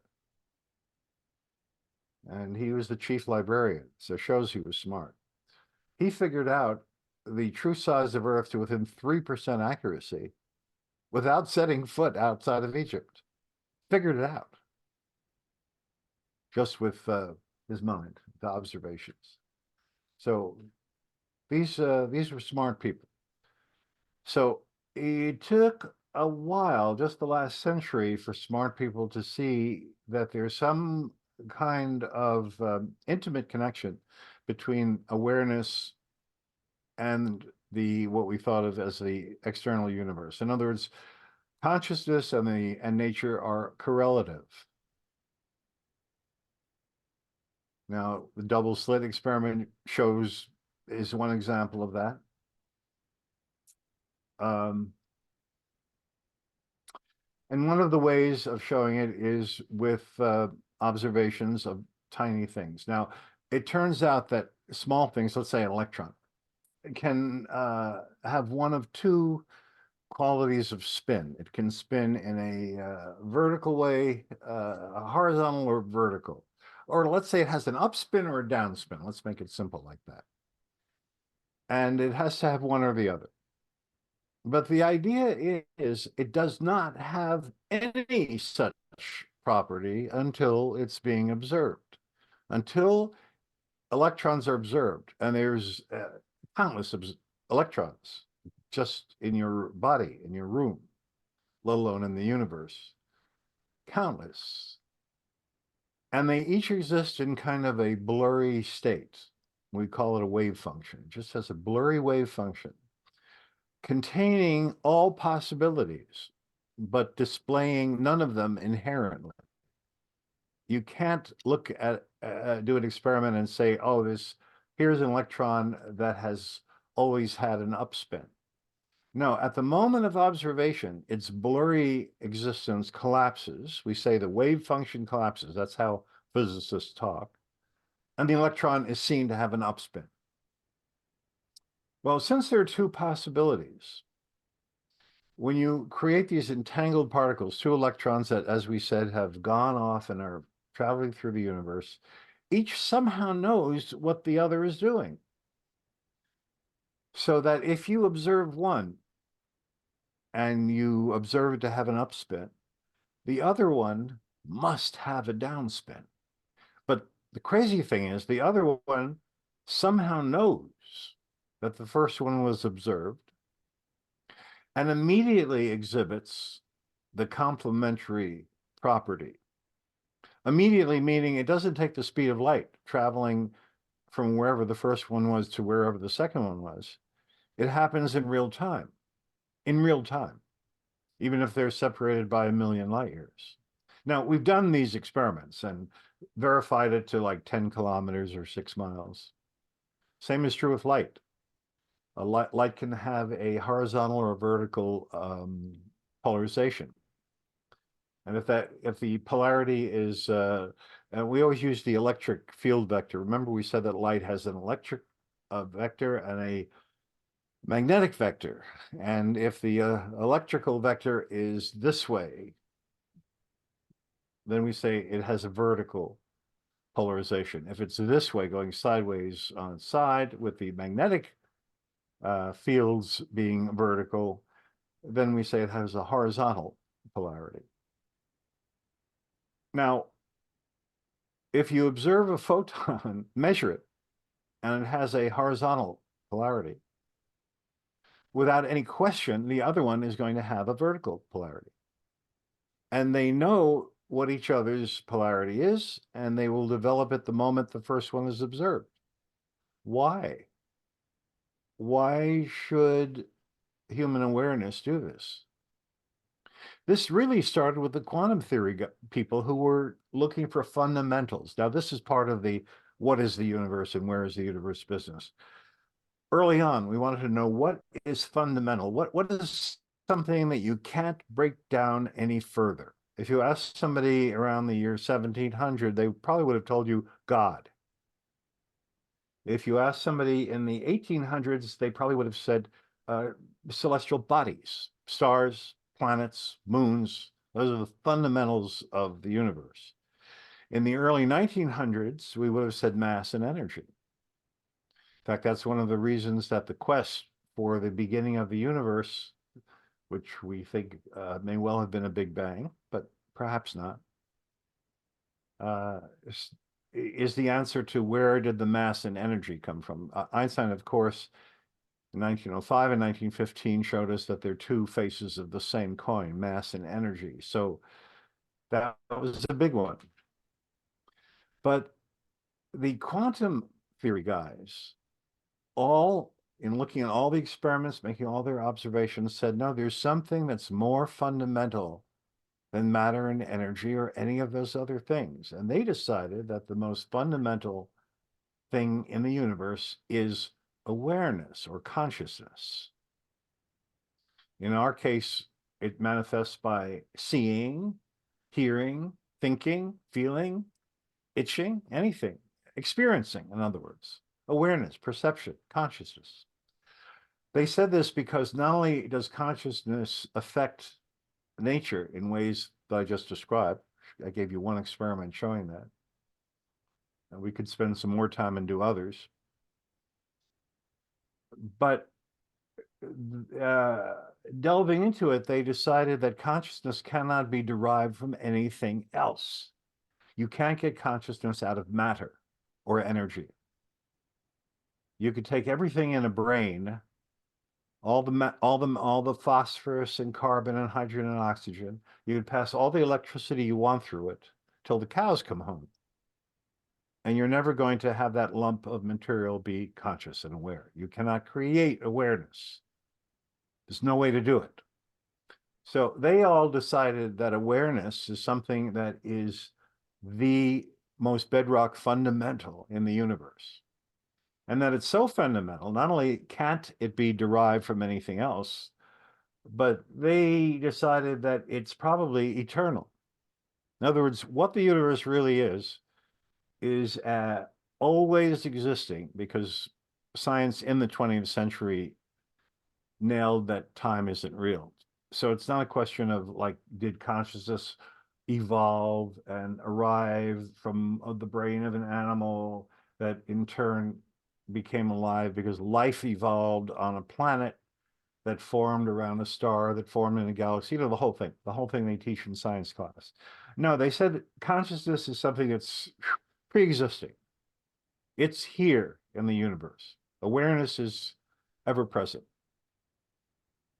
And he was the chief librarian, so it shows he was smart. He figured out the true size of Earth to within 3% accuracy without setting foot outside of Egypt. Figured it out just with his mind, the observations. So these were smart people. So it took a while, just the last century, for smart people to see that there's some kind of intimate connection between awareness and what we thought of as the external universe. In other words, consciousness and nature are correlative. Now, the double slit experiment is one example of that. And one of the ways of showing it is with observations of tiny things. Now, it turns out that small things, let's say an electron, can have one of two qualities of spin. It can spin in a vertical way, a horizontal or vertical. Or let's say it has an upspin or a downspin. Let's make it simple like that. And it has to have one or the other. But the idea is it does not have any such property until it's being observed. Until electrons are observed, and there's countless electrons just in your body, in your room, let alone in the universe. Countless. And they each exist in kind of a blurry state. We call it a wave function. It just has a blurry wave function containing all possibilities, but displaying none of them inherently. You can't look at, do an experiment and say, oh, here's an electron that has always had an upspin. No, at the moment of observation, its blurry existence collapses. We say the wave function collapses. That's how physicists talk. And the electron is seen to have an upspin. Well, since there are two possibilities, when you create these entangled particles, two electrons that, as we said, have gone off and are traveling through the universe, each somehow knows what the other is doing. So that if you observe one and you observe it to have an upspin, the other one must have a downspin. But the crazy thing is the other one somehow knows that the first one was observed and immediately exhibits the complementary property. Immediately meaning it doesn't take the speed of light traveling from wherever the first one was to wherever the second one was. It happens in real time, even if they're separated by 1,000,000 light years. Now, we've done these experiments and verified it to like 10 kilometers or 6 miles. Same is true with light. Light can have a horizontal or vertical polarization. And if the polarity is, and we always use the electric field vector. Remember, we said that light has an electric vector and a magnetic vector. And if the electrical vector is this way, then we say it has a vertical polarization. If it's this way, going sideways on its side with the magnetic fields being vertical, then we say it has a horizontal polarity. Now, if you observe a photon, measure it, and it has a horizontal polarity, without any question, the other one is going to have a vertical polarity. And they know what each other's polarity is, and they will develop it the moment the first one is observed. Why? Why should human awareness do this? This really started with the quantum theory people who were looking for fundamentals. Now, this is part of the what is the universe and where is the universe business. Early on, we wanted to know what is fundamental. What is something that you can't break down any further? If you asked somebody around the year 1700, they probably would have told you God. If you asked somebody in the 1800s, they probably would have said celestial bodies, stars, planets, moons. Those are the fundamentals of the universe. In the early 1900s, we would have said mass and energy. In fact, that's one of the reasons that the quest for the beginning of the universe, which we think may well have been a Big Bang, but perhaps not, is the answer to where did the mass and energy come from. Einstein, of course, in 1905 and 1915 showed us that they're two faces of the same coin, mass and energy. So that was a big one. But the quantum theory guys, all in looking at all the experiments, making all their observations, said, no, there's something that's more fundamental than matter and energy or any of those other things. And they decided that the most fundamental thing in the universe is awareness or consciousness. In our case, it manifests by seeing, hearing, thinking, feeling, itching, anything, experiencing, in other words, awareness, perception, consciousness. They said this because not only does consciousness affect nature in ways that I just described, I gave you one experiment showing that, and we could spend some more time and do others, but delving into it, they decided that consciousness cannot be derived from anything else. You can't get consciousness out of matter or energy. You could take everything in a brain, all the phosphorus and carbon and hydrogen and oxygen. You could pass all the electricity you want through it till the cows come home. And you're never going to have that lump of material be conscious and aware. You cannot create awareness. There's no way to do it. So they all decided that awareness is something that is the most bedrock fundamental in the universe. And that it's so fundamental, not only can't it be derived from anything else, but they decided that it's probably eternal. In other words, what the universe really is always existing, because science in the 20th century nailed that time isn't real. So it's not a question of like, did consciousness evolved and arrived from the brain of an animal that in turn became alive because life evolved on a planet that formed around a star that formed in a galaxy, you know, the whole thing they teach in science class. No, they said consciousness is something that's pre-existing. It's here in the universe. Awareness is ever present.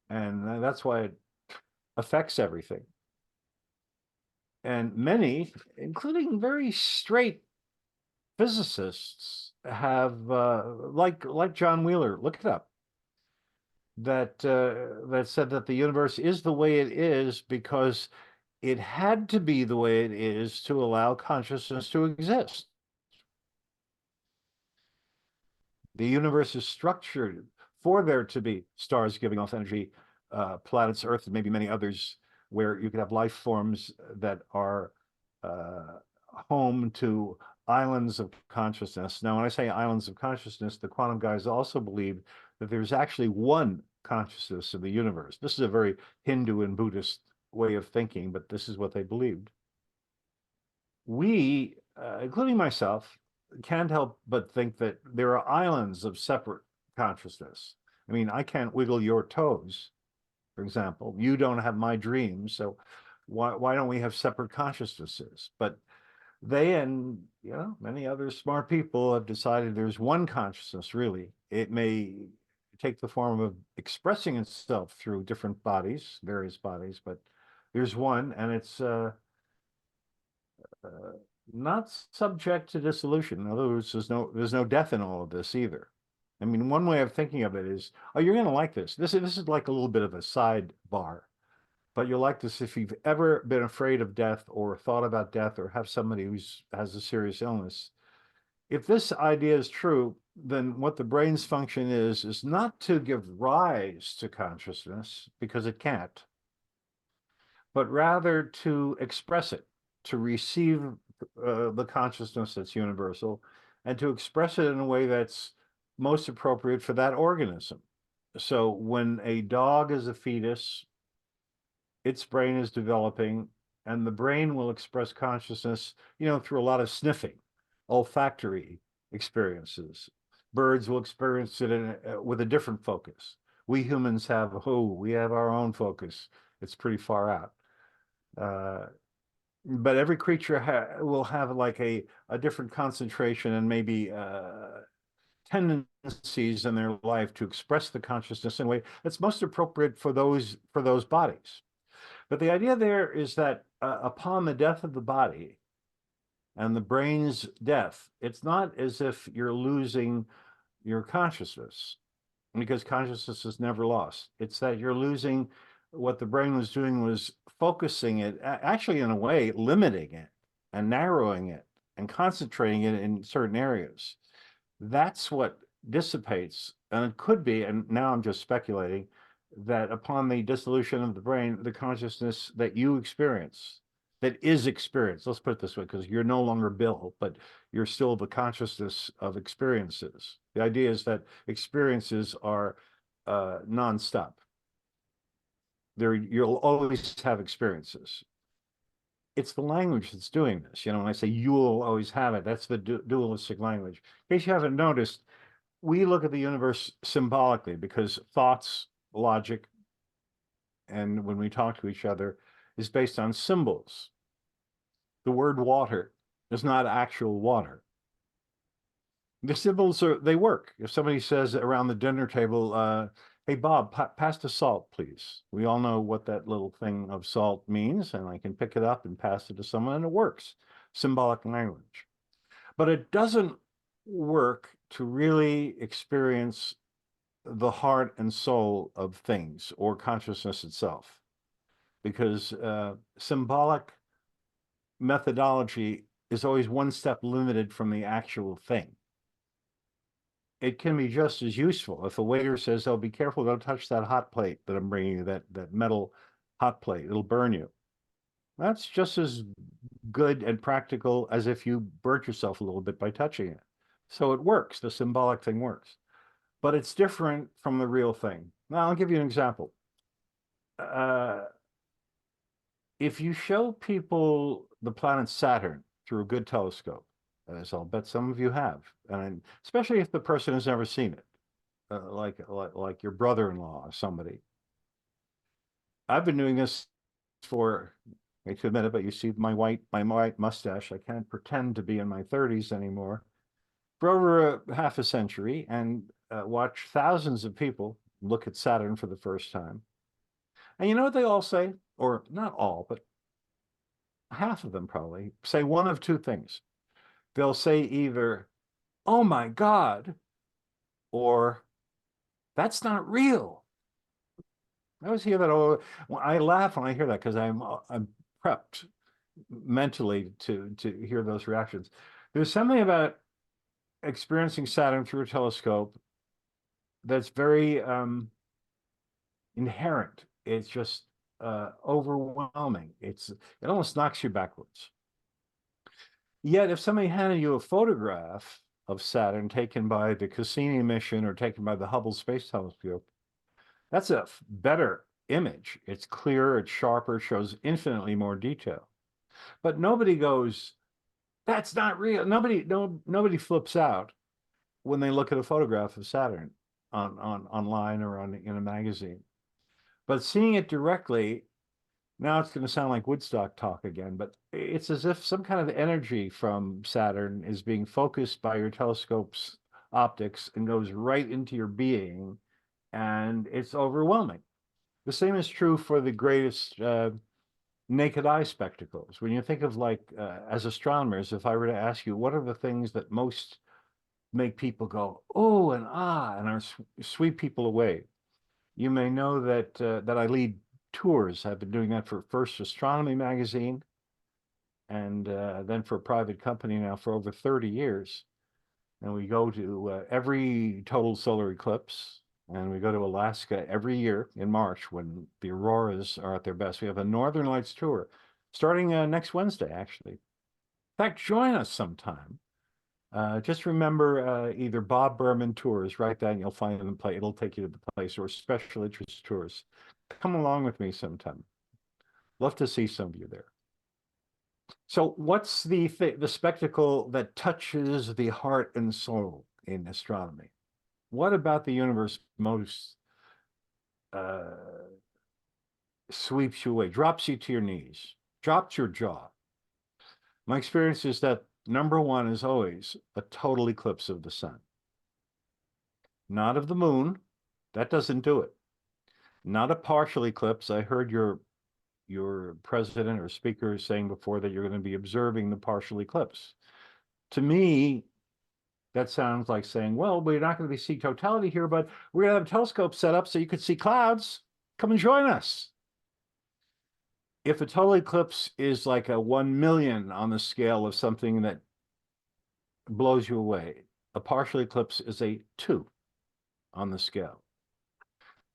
And that's why it affects everything. And many, including very straight physicists, have like John Wheeler, look it up, that that said that the universe is the way it is because it had to be the way it is to allow consciousness to exist. The universe is structured for there to be stars giving off energy, planets, Earth, and maybe many others, where you could have life forms that are home to islands of consciousness. Now, when I say islands of consciousness, the quantum guys also believe that there's actually one consciousness of the universe. This is a very Hindu and Buddhist way of thinking, but this is what they believed. We, including myself, can't help but think that there are islands of separate consciousness. I mean, I can't wiggle your toes, for example. You don't have my dreams, so why don't we have separate consciousnesses? But they and, you know, many other smart people have decided there's one consciousness, really. It may take the form of expressing itself through different bodies, various bodies, but there's one, and it's not subject to dissolution. In other words, there's no death in all of this either. I mean, one way of thinking of it is, oh, you're going to like this. This is like a little bit of a sidebar, but you'll like this if you've ever been afraid of death or thought about death or have somebody who has a serious illness. If this idea is true, then what the brain's function is not to give rise to consciousness, because it can't, but rather to express it, to receive the consciousness that's universal, and to express it in a way that's most appropriate for that organism. So when a dog is a fetus, its brain is developing, and the brain will express consciousness, you know, through a lot of sniffing, olfactory experiences. Birds will experience it with a different focus. We humans we have our own focus. It's pretty far out. But every creature will have like a different concentration and maybe tendencies in their life to express the consciousness in a way that's most appropriate for those bodies. But the idea there is that upon the death of the body and the brain's death, it's not as if you're losing your consciousness, because consciousness is never lost. It's that you're losing what the brain was doing was focusing it, actually in a way, limiting it and narrowing it and concentrating it in certain areas. That's what dissipates. And it could be, and now I'm just speculating, that upon the dissolution of the brain, the consciousness that you experience, that is experienced, let's put it this way, because you're no longer Bill, but you're still the consciousness of experiences. The idea is that experiences are nonstop. You'll always have experiences. It's the language that's doing this. You know, when I say you will always have it, that's the dualistic language. In case you haven't noticed, we look at the universe symbolically because thoughts, logic, and when we talk to each other is based on symbols. The word water is not actual water. The symbols they work. If somebody says around the dinner table, hey, Bob, pass the salt, please. We all know what that little thing of salt means, and I can pick it up and pass it to someone, and it works. Symbolic language. But it doesn't work to really experience the heart and soul of things or consciousness itself, because symbolic methodology is always one step limited from the actual thing. It can be just as useful if a waiter says, oh, be careful, don't touch that hot plate that I'm bringing you, that metal hot plate, it'll burn you. That's just as good and practical as if you burnt yourself a little bit by touching it. So it works, the symbolic thing works, but it's different from the real thing. Now, I'll give you an example. if you show people the planet Saturn through a good telescope, as I'll bet some of you have, and especially if the person has never seen it, like your brother-in-law or somebody. I've been doing this for, I hate to admit it, but you see my white mustache. I can't pretend to be in my 30s anymore. For over half a century, and watch thousands of people look at Saturn for the first time. And you know what they all say? Or not all, but half of them probably say one of two things. They'll say either, "Oh my God," or "That's not real." I always hear that. Oh, I laugh when I hear that because I'm prepped mentally to hear those reactions. There's something about experiencing Saturn through a telescope that's very inherent. It's just overwhelming. It almost knocks you backwards. Yet, if somebody handed you a photograph of Saturn taken by the Cassini mission or taken by the Hubble Space Telescope, that's a better image. It's clearer, it's sharper, shows infinitely more detail. But nobody goes, "That's not real." Nobody flips out when they look at a photograph of Saturn online or in a magazine. But seeing it directly, now it's going to sound like Woodstock talk again, but it's as if some kind of energy from Saturn is being focused by your telescope's optics and goes right into your being, and it's overwhelming. The same is true for the greatest naked eye spectacles. When you think of as astronomers, if I were to ask you, what are the things that most make people go, "Oh," and "Ah," and sweep people away? You may know that I lead tours. I've been doing that for first Astronomy magazine, and then for a private company now for over 30 years. And we go to every total solar eclipse, and we go to Alaska every year in March when the auroras are at their best. We have a Northern Lights tour starting next Wednesday, actually. In fact, join us sometime. Just remember either Bob Berman tours, write that and you'll find them play. It'll take you to the place, or special interest tours. Come along with me sometime. Love to see some of you there. So what's the spectacle that touches the heart and soul in astronomy? What about the universe most sweeps you away, drops you to your knees, drops your jaw? My experience is that number one is always a total eclipse of the sun. Not of the moon. That doesn't do it. Not a partial eclipse. I heard your president or speaker saying before that you're going to be observing the partial eclipse. To me, that sounds like saying, well, we're not going to see totality here, but we're going to have a telescope set up so you could see clouds. Come and join us. If a total eclipse is like a 1 million on the scale of something that blows you away, a partial eclipse is a 2 on the scale.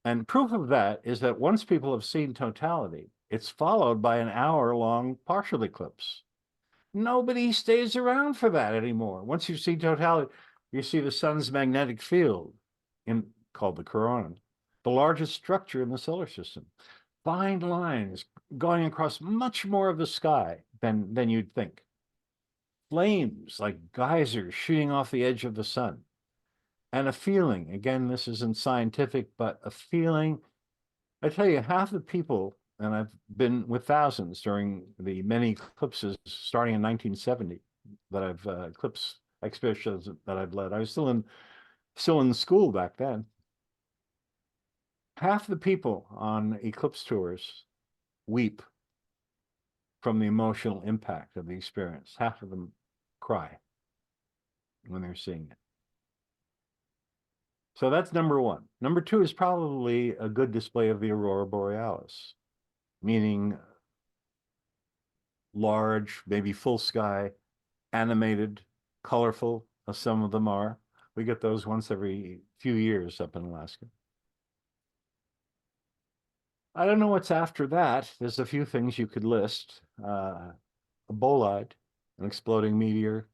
And proof of that is that once people have seen totality, it's followed by an hour-long partial eclipse. Nobody stays around for that anymore. Once you see totality, you see the sun's magnetic field, called the corona, the largest structure in the solar system. Fine lines going across much more of the sky than you'd think. Flames like geysers shooting off the edge of the sun. And a feeling, again, this isn't scientific, but a feeling. I tell you, half the people, and I've been with thousands during the many eclipses starting in 1970 that I've eclipse expeditions that I've led. I was still in school back then. Half the people on eclipse tours weep from the emotional impact of the experience. Half of them cry when they're seeing it. So that's number one. Number two is probably a good display of the aurora borealis, meaning large, maybe full sky, animated, colorful, as some of them are. We get those once every few years up in Alaska. I don't know what's after that. There's a few things you could list. A bolide, an exploding meteor,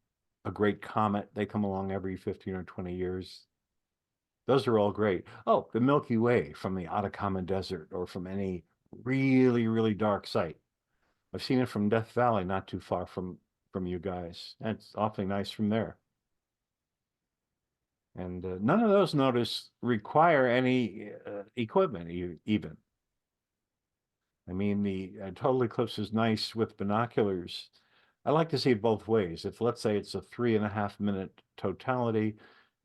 a great comet. They come along every 15 or 20 years. Those are all great. Oh, the Milky Way from the Atacama Desert or from any really, really dark site. I've seen it from Death Valley, not too far from you guys. And it's awfully nice from there. And none of those notice require any equipment even. I mean, the total eclipse is nice with binoculars. I like to see it both ways. If, let's say, it's a 3.5 minute totality,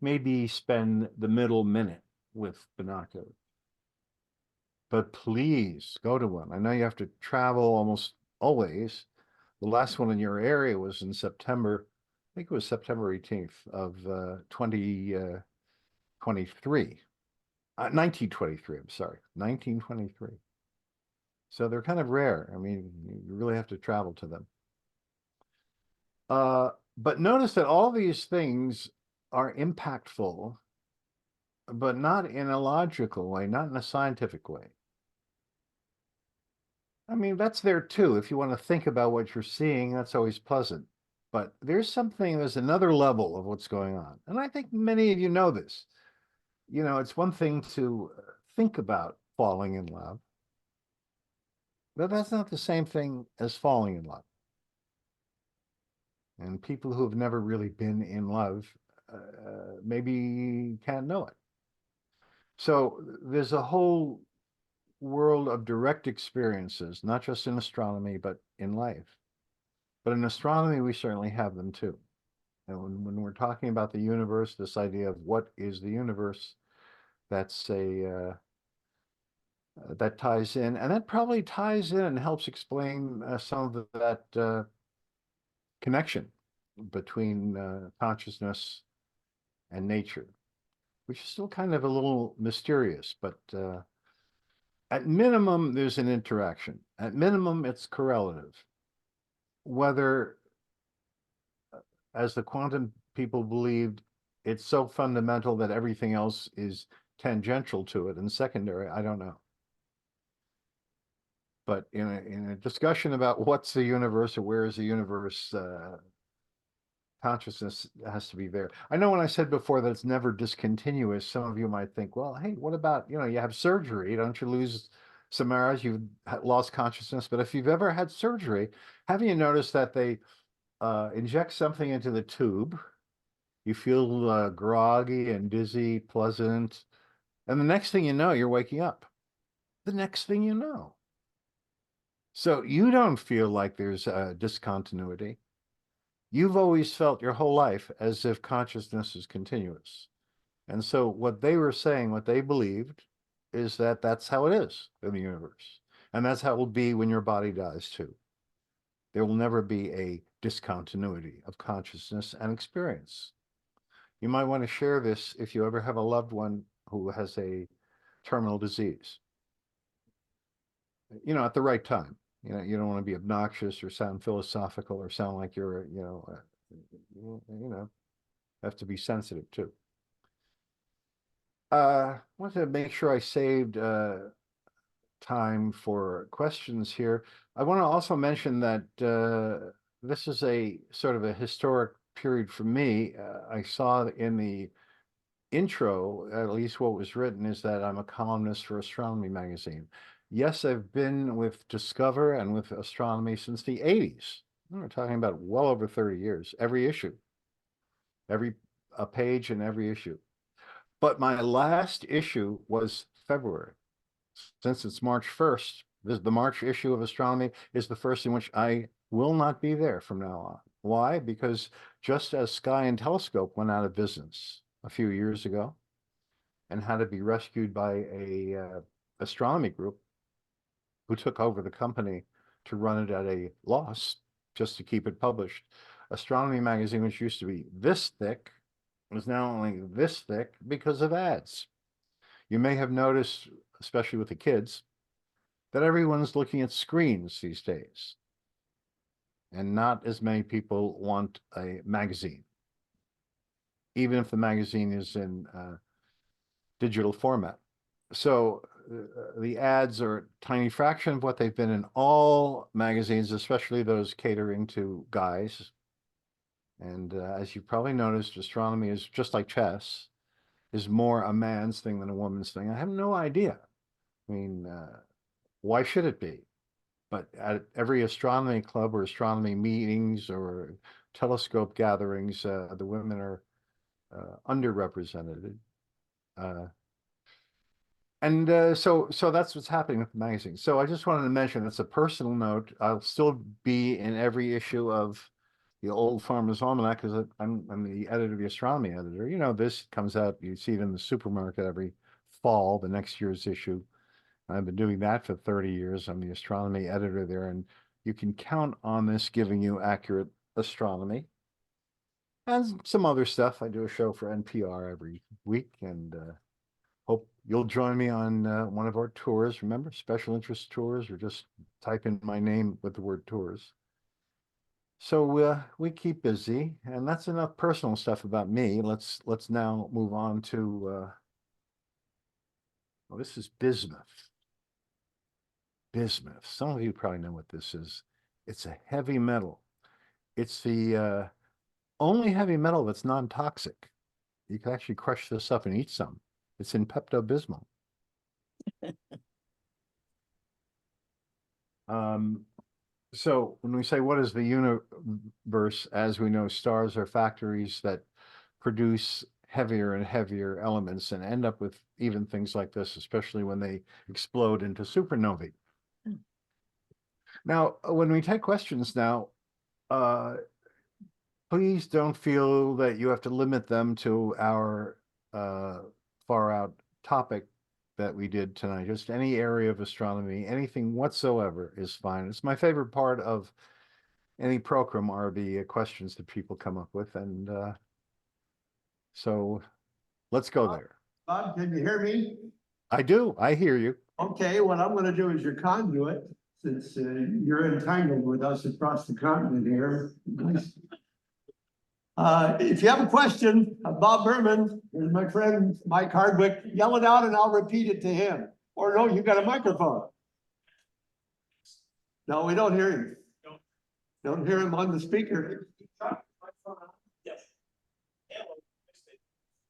maybe spend the middle minute with binoculars. But please go to one. I know you have to travel almost always. The last one in your area was in September. I think it was September 18th of 2023. 1923, I'm sorry, 1923. So they're kind of rare. I mean, you really have to travel to them. But notice that all these things are impactful, but not in a logical way, not in a scientific way. I mean, that's there too. If you want to think about what you're seeing, that's always pleasant. But there's another level of what's going on. And I think many of you know this. You know, it's one thing to think about falling in love, but that's not the same thing as falling in love. And people who have never really been in love maybe can't know it. So there's a whole world of direct experiences, not just in astronomy, but in life. But in astronomy, we certainly have them too. And when we're talking about the universe, this idea of what is the universe, that's that ties in, and that probably ties in and helps explain some of that connection between consciousness and nature, which is still kind of a little mysterious, but at minimum, there's an interaction. At minimum, it's correlative. Whether, as the quantum people believed, it's so fundamental that everything else is tangential to it and secondary, I don't know. But in a discussion about what's the universe or where is the universe, consciousness has to be there. I know when I said before that it's never discontinuous, some of you might think, well, hey, what about, you have surgery, don't you lose some hours, you've lost consciousness? But if you've ever had surgery, haven't you noticed that they inject something into the tube, you feel groggy and dizzy, pleasant, and the next thing you know, you're waking up. The next thing you know. So you don't feel like there's a discontinuity. You've always felt your whole life as if consciousness is continuous. And so what they were saying, what they believed, is that that's how it is in the universe. And that's how it will be when your body dies too. There will never be a discontinuity of consciousness and experience. You might want to share this if you ever have a loved one who has a terminal disease. At the right time. You don't want to be obnoxious or sound philosophical or sound like you're, have to be sensitive too. I want to make sure I saved time for questions here. I want to also mention that this is a sort of a historic period for me. I saw in the intro, at least what was written, is that I'm a columnist for Astronomy magazine. Yes, I've been with Discover and with astronomy since the 80s. We're talking about well over 30 years, every issue, every page in every issue. But my last issue was February. Since it's March 1st, the March issue of Astronomy is the first in which I will not be there from now on. Why? Because just as Sky and Telescope went out of business a few years ago and had to be rescued by a astronomy group who took over the company to run it at a loss just to keep it published. Astronomy magazine, which used to be this thick, is now only this thick because of ads. You may have noticed, especially with the kids, that everyone's looking at screens these days. And not as many people want a magazine, even if the magazine is in digital format. So the ads are a tiny fraction of what they've been in all magazines, especially those catering to guys. And as you probably noticed, astronomy is just like chess, is more a man's thing than a woman's thing. I have no idea. I mean, why should it be? but at every astronomy club or astronomy meetings or telescope gatherings, the women are underrepresented. So that's what's happening with the magazine. So I just wanted to mention, it's a personal note. I'll still be in every issue of the Old Farmer's Almanac because I'm the editor, the astronomy editor. You know, this comes out, you see it in the supermarket every fall, the next year's issue. I've been doing that for 30 years. I'm the astronomy editor there, and you can count on this giving you accurate astronomy and some other stuff. I do a show for NPR every week, and hope you'll join me on one of our tours. Remember, special interest tours, or just type in my name with the word tours. So we keep busy, and that's enough personal stuff about me. Let's now move on to well, this is bismuth. Bismuth. Some of you probably know what this is. It's a heavy metal. It's the only heavy metal that's non-toxic. You can actually crush this up and eat some. It's in Pepto-Bismol. So when we say what is the universe, as we know, stars are factories that produce heavier and heavier elements and end up with even things like this, especially when they explode into supernovae. Now, when we take questions now, please don't feel that you have to limit them to our far out topic that we did tonight. Just any area of astronomy, anything whatsoever is fine. It's my favorite part of any program are the questions that people come up with. And so let's go there. Bob, can you hear me? I do. I hear you. Okay, what I'm gonna do is your conduit, since you're entangled with us across the continent here. If you have a question, Bob Berman, here's my friend Mike Hardwick, yell it out and I'll repeat it to him. Or no, you got a microphone. No, we don't hear him. Don't hear him on the speaker.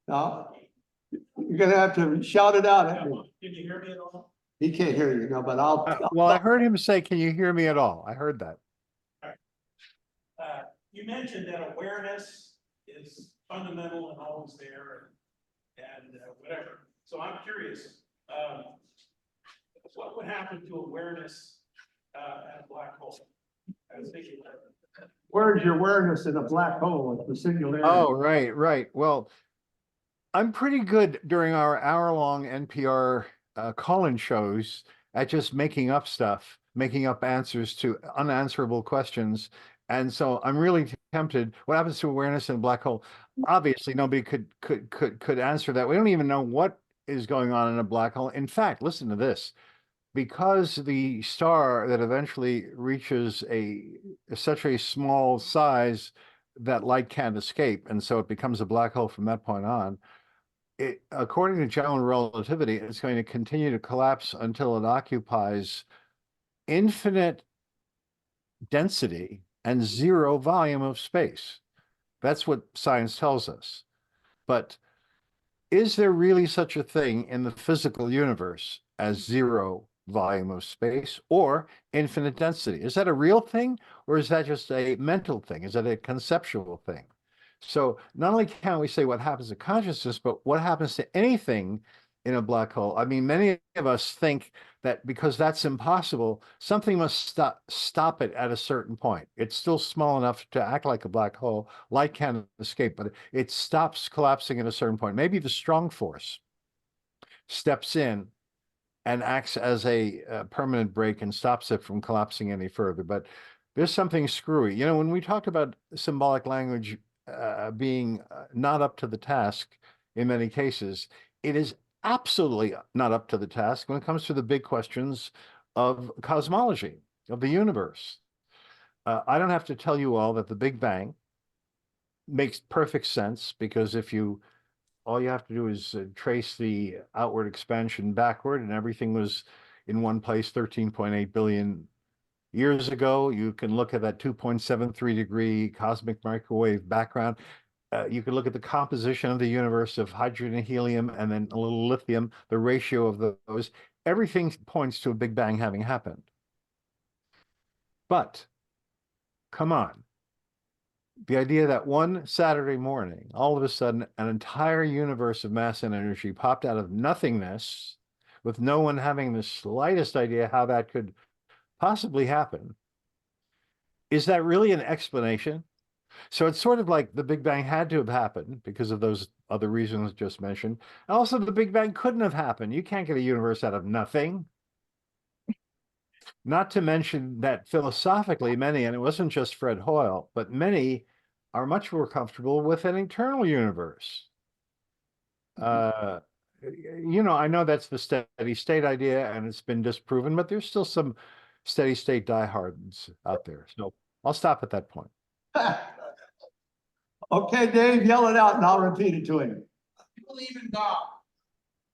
No, you're gonna have to shout it out at me. Can you hear me at all? He can't hear you, no, but I'll. Well, I heard him say, "Can you hear me at all?" I heard that. You mentioned that awareness is fundamental and always there and whatever. So I'm curious, what would happen to awareness at a black hole? I was thinking that. Where's your awareness in a black hole at the singularity? Oh, right. Well, I'm pretty good during our hour-long NPR call-in shows at just making up stuff, making up answers to unanswerable questions. And so I'm really tempted. What happens to awareness in a black hole? Obviously, nobody could answer that. We don't even know what is going on in a black hole. In fact, listen to this. Because the star that eventually reaches such a small size that light can't escape, and so it becomes a black hole from that point on, according to general relativity, it's going to continue to collapse until it occupies infinite density and zero volume of space. That's what science tells us. But is there really such a thing in the physical universe as zero volume of space or infinite density? Is that a real thing, or is that just a mental thing? Is that a conceptual thing? So not only can we say what happens to consciousness, but what happens to anything in a black hole. I mean, many of us think that because that's impossible, something must stop it at a certain point. It's still small enough to act like a black hole. Light can't escape, but it stops collapsing at a certain point. Maybe the strong force steps in and acts as a permanent break and stops it from collapsing any further. But there's something screwy. You know, when we talked about symbolic language being not up to the task in many cases, it is absolutely not up to the task when it comes to the big questions of cosmology, of the universe. I don't have to tell you all that the Big Bang makes perfect sense, because if all you have to do is trace the outward expansion backward, and everything was in one place 13.8 billion years ago. You can look at that 2.73 degree cosmic microwave background. You can look at the composition of the universe of hydrogen and helium and then a little lithium, the ratio of those. Everything points to a Big Bang having happened. But come on. The idea that one Saturday morning, all of a sudden, an entire universe of mass and energy popped out of nothingness with no one having the slightest idea how that could possibly happen. Is that really an explanation? So it's sort of like the Big Bang had to have happened because of those other reasons just mentioned. Also, the Big Bang couldn't have happened. You can't get a universe out of nothing. Not to mention that philosophically, many, and it wasn't just Fred Hoyle, but many are much more comfortable with an eternal universe. I know that's the steady state idea and it's been disproven, but there's still some steady state diehards out there. So I'll stop at that point. Okay, Dave, yell it out and I'll repeat it to him. You believe in God?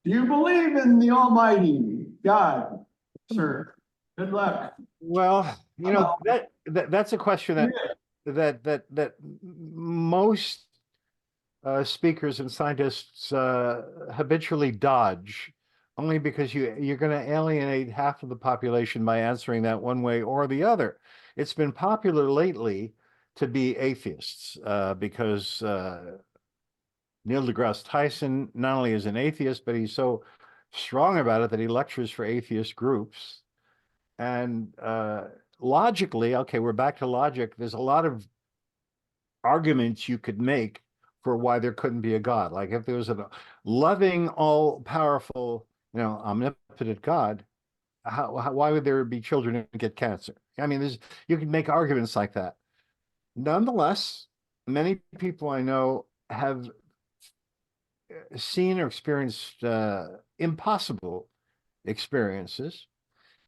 Do you believe in the Almighty God, sir? Good luck. Well, that's a question that most speakers and scientists habitually dodge, only because you're going to alienate half of the population by answering that one way or the other. It's been popular lately to be atheists because Neil deGrasse Tyson not only is an atheist, but he's so strong about it that he lectures for atheist groups. And logically, okay, we're back to logic. There's a lot of arguments you could make for why there couldn't be a God. Like if there was a loving, all-powerful, omnipotent God, why would there be children who get cancer? I mean, you can make arguments like that. Nonetheless, many people I know have seen or experienced impossible experiences,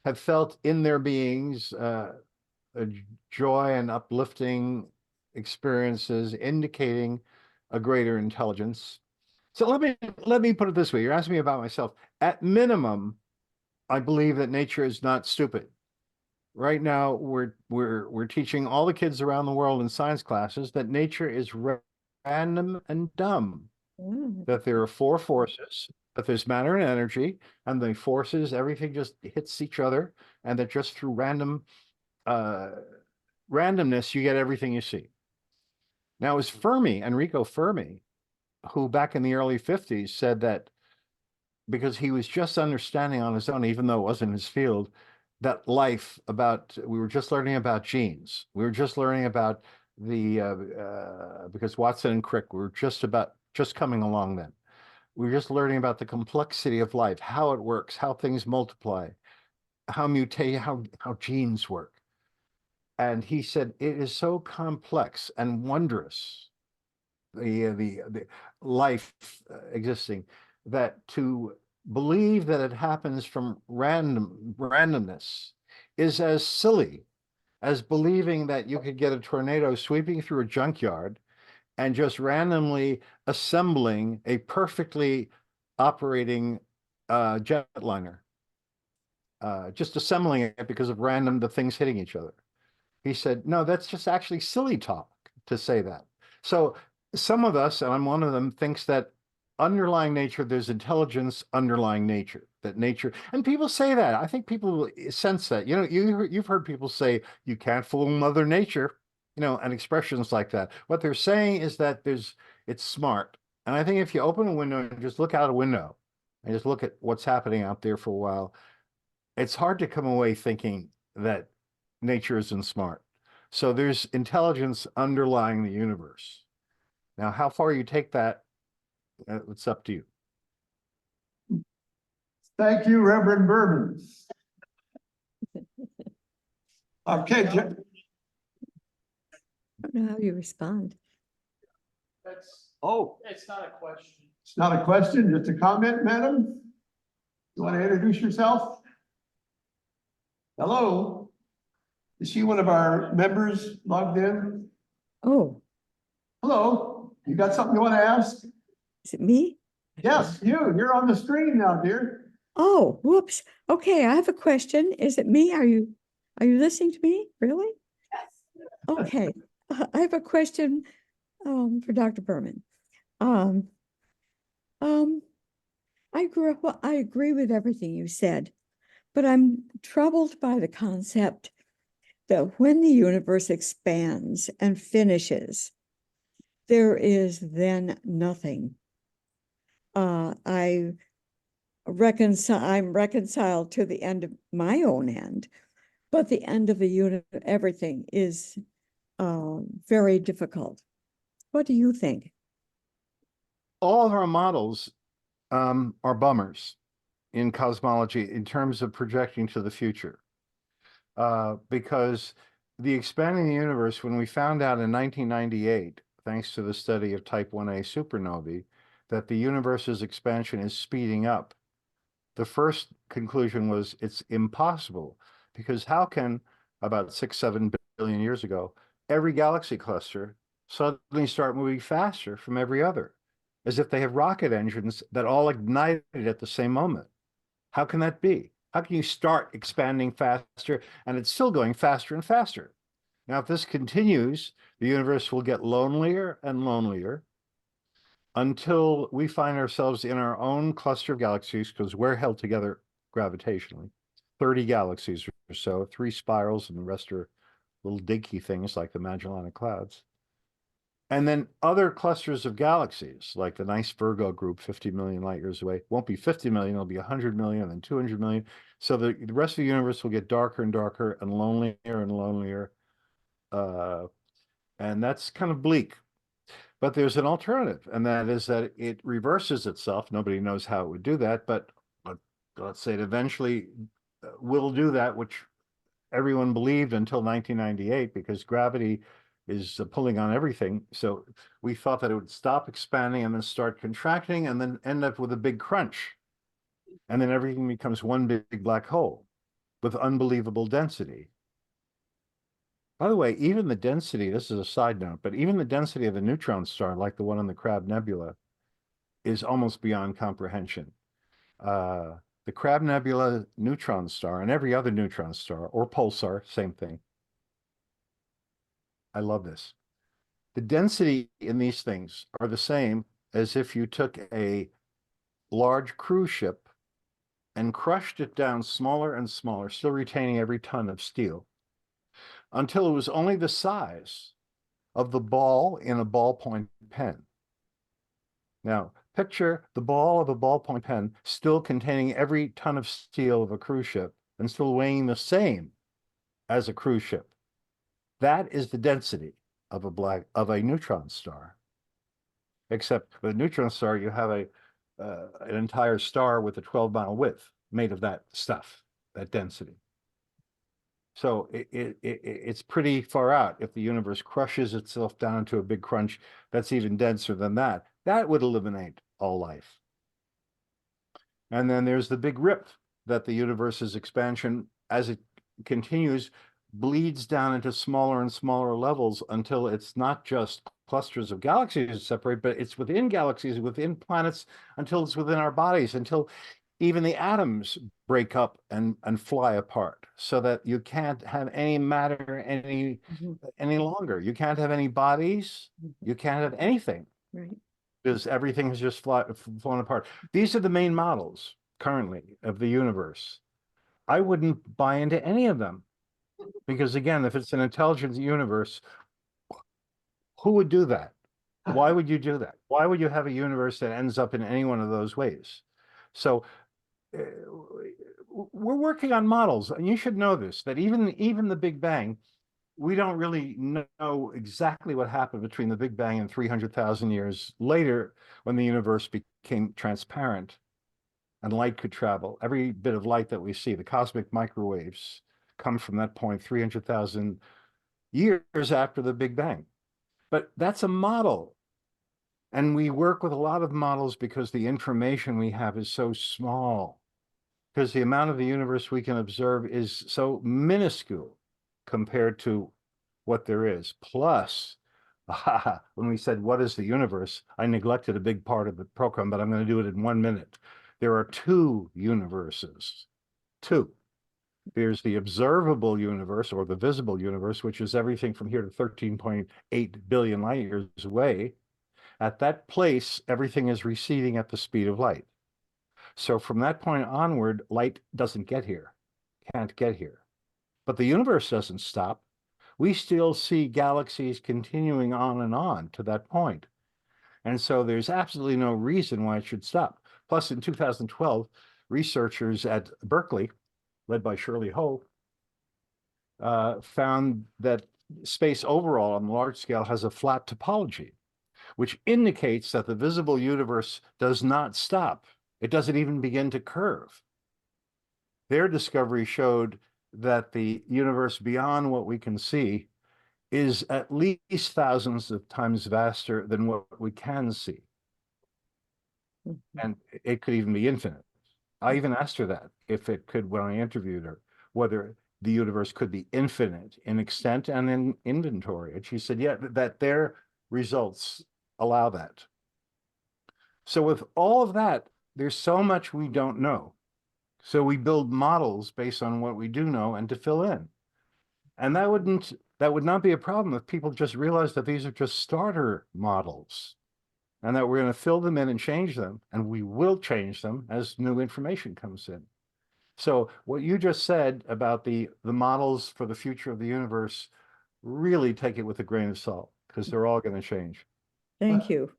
have felt in their beings a joy and uplifting experiences indicating a greater intelligence. So let me put it this way. You're asking me about myself. At minimum, I believe that nature is not stupid. Right now, we're teaching all the kids around the world in science classes that nature is random and dumb. That there are four forces, that there's matter and energy, and the forces, everything just hits each other, and that just through randomness, you get everything you see. Now, it was Enrico Fermi, who back in the early 50s said that because he was just understanding on his own, even though it wasn't his field, that we were just learning about genes. We were just learning about because Watson and Crick were just coming along then. We were just learning about the complexity of life, how it works, how things multiply, how genes work. And he said, it is so complex and wondrous, the life existing, that to believe that it happens from randomness is as silly as believing that you could get a tornado sweeping through a junkyard and just randomly assembling a perfectly operating jetliner, just assembling it because of the things hitting each other. He said, no, that's just actually silly talk to say that. So some of us, and I'm one of them, thinks that underlying nature, there's intelligence underlying nature, and people say that. I think people sense that. You've heard people say, you can't fool Mother Nature, and expressions like that. What they're saying is that it's smart. And I think if you open a window and just look out a window and just look at what's happening out there for a while, it's hard to come away thinking that nature isn't smart. So there's intelligence underlying the universe. Now, how far you take that, it's up to you. Thank you, Reverend Berman. Okay, I don't know how you respond. It's not a question. It's not a question, just a comment, madam. You want to introduce yourself? Hello? Is she one of our members logged in? Oh, Hello? You got something you want to ask? is it me? Yes, you're on the screen now, dear. Oh, whoops. Okay, I have a question. Is it me? Are you listening to me? Really? Yes. Okay. I have a question for Dr. Berman. I agree with everything you said, but I'm troubled by the concept that when the universe expands and finishes, there is then nothing. I'm reconciled to the end of my own end, but the end of the unit, everything is very difficult. What do you think? All of our models are bummers in cosmology in terms of projecting to the future. Because the expanding universe, when we found out in 1998, thanks to the study of type 1a supernovae, that the universe's expansion is speeding up, the first conclusion was it's impossible, because how can, about 6-7 billion years ago, every galaxy cluster suddenly start moving faster from every other, as if they have rocket engines that all ignited at the same moment? How can that be? How can you start expanding faster and it's still going faster and faster? Now, if this continues, the universe will get lonelier and lonelier until we find ourselves in our own cluster of galaxies, because we're held together gravitationally. 30 galaxies or so, 3 spirals, and the rest are little dinky things like the Magellanic Clouds. And then other clusters of galaxies, like the nice Virgo group, 50 million light years away, won't be 50 million, it'll be 100 million, and then 200 million. So the rest of the universe will get darker and darker and lonelier and lonelier. And that's kind of bleak. But there's an alternative, and that is that it reverses itself. Nobody knows how it would do that, but let's say it eventually will do that, which everyone believed until 1998, because gravity is pulling on everything. So we thought that it would stop expanding and then start contracting and then end up with a big crunch. And then everything becomes one big black hole with unbelievable density. By the way, even the density, this is a side note, but even the density of a neutron star, like the one in the Crab Nebula, is almost beyond comprehension. The Crab Nebula neutron star and every other neutron star or pulsar, same thing. I love this. The density in these things are the same as if you took a large cruise ship and crushed it down smaller and smaller, still retaining every ton of steel, until it was only the size of the ball in a ballpoint pen. Now, picture the ball of a ballpoint pen still containing every ton of steel of a cruise ship and still weighing the same as a cruise ship. That is the density of a neutron star. Except with a neutron star, you have an entire star with a 12-mile width made of that stuff, that density. So it's pretty far out. If the universe crushes itself down into a big crunch that's even denser than that, that would eliminate all life. And then there's the big rip that the universe's expansion, as it continues, bleeds down into smaller and smaller levels until it's not just clusters of galaxies that separate, but it's within galaxies, within planets, until it's within our bodies, until even the atoms break up and fly apart, so that you can't have any matter any longer. You can't have any bodies. You can't have anything. Right. Because everything has just flown apart. These are the main models currently of the universe. I wouldn't buy into any of them, because again, if it's an intelligent universe, who would do that? Why would you do that? Why would you have a universe that ends up in any one of those ways? So we're working on models, and you should know this, that even the Big Bang, we don't really know exactly what happened between the Big Bang and 300,000 years later, when the universe became transparent and light could travel. Every bit of light that we see, the cosmic microwaves, come from that point 300,000 years after the Big Bang. But that's a model. And we work with a lot of models because the information we have is so small, because the amount of the universe we can observe is so minuscule compared to what there is. Plus, when we said, what is the universe? I neglected a big part of the program, but I'm going to do it in 1 minute. There are 2 universes. 2. There's the observable universe, or the visible universe, which is everything from here to 13.8 billion light years away. At that place, everything is receding at the speed of light. So from that point onward, light doesn't get here, can't get here. but the universe doesn't stop. We still see galaxies continuing on and on to that point. And so there's absolutely no reason why it should stop. Plus, in 2012, researchers at Berkeley, led by Shirley Ho, found that space overall on the large scale has a flat topology, which indicates that the visible universe does not stop. It doesn't even begin to curve. Their discovery showed that the universe beyond what we can see is at least thousands of times vaster than what we can see. And it could even be infinite. I even asked her that, if it could, when I interviewed her, whether the universe could be infinite in extent and in inventory. And she said, yeah, that their results allow that. So with all of that, there's so much we don't know. So we build models based on what we do know and to fill in. And that would not be a problem if people just realized that these are just starter models and that we're going to fill them in and change them, and we will change them as new information comes in. So what you just said about the models for the future of the universe, really take it with a grain of salt, because they're all going to change. Thank you.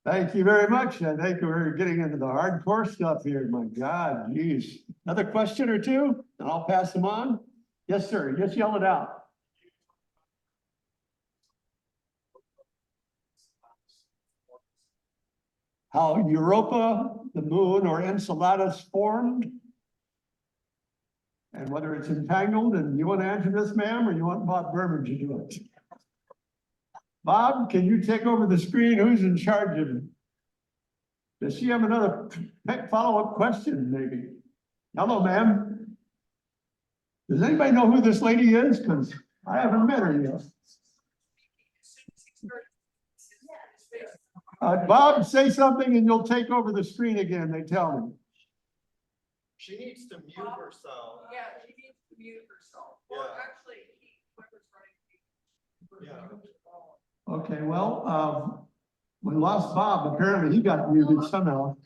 Thank you very much. I think we're getting into the hardcore stuff here. My God, geez. Another question or two, and I'll pass them on. Yes, sir. Just yell it out. How Europa, the moon, or Enceladus formed, and whether it's entangled. And you want to answer this, ma'am, or you want Bob Berman to do it? Bob, can you take over the screen? Who's in charge of it? Does she have another follow-up question, maybe? Hello, ma'am. Does anybody know who this lady is? Because I haven't met her yet. Bob, say something and you'll take over the screen again, they tell me. She needs to mute herself. Yeah, she needs to mute herself. Well, actually, whoever's running. Yeah. Okay, well, we lost Bob. Apparently he got muted somehow.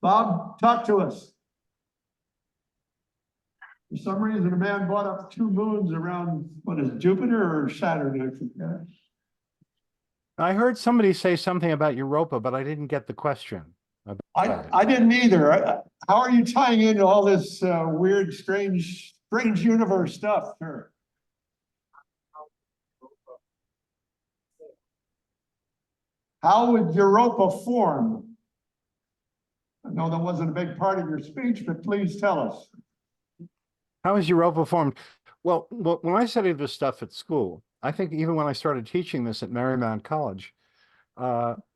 Bob, talk to us. For some reason, a man brought up 2 moons around, what is Jupiter or Saturn? I forget. I heard somebody say something about Europa, but I didn't get the question. I didn't either. How are you tying into all this weird, strange universe stuff? Sure. How would Europa form? I know that wasn't a big part of your speech, but please tell us. How is Europa formed? Well, when I studied this stuff at school, I think even when I started teaching this at Marymount College,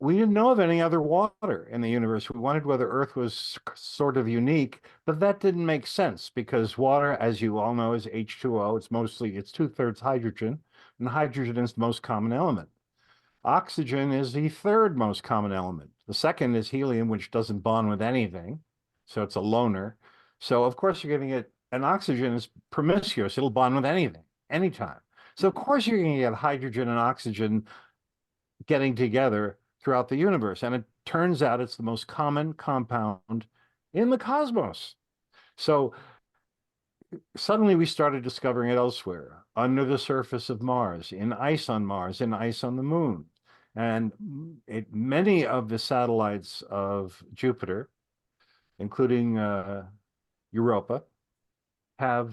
we didn't know of any other water in the universe. We wondered whether Earth was sort of unique, but that didn't make sense because water, as you all know, is H2O. It's 2/3 hydrogen, and hydrogen is the most common element. Oxygen is the 3rd most common element. The second is helium, which doesn't bond with anything. So it's a loner. So of course you're going to get, and oxygen is promiscuous. It'll bond with anything, anytime. So of course you're going to get hydrogen and oxygen getting together throughout the universe. And it turns out it's the most common compound in the cosmos. So suddenly we started discovering it elsewhere, under the surface of Mars, in ice on Mars, in ice on the moon. And many of the satellites of Jupiter, including Europa, have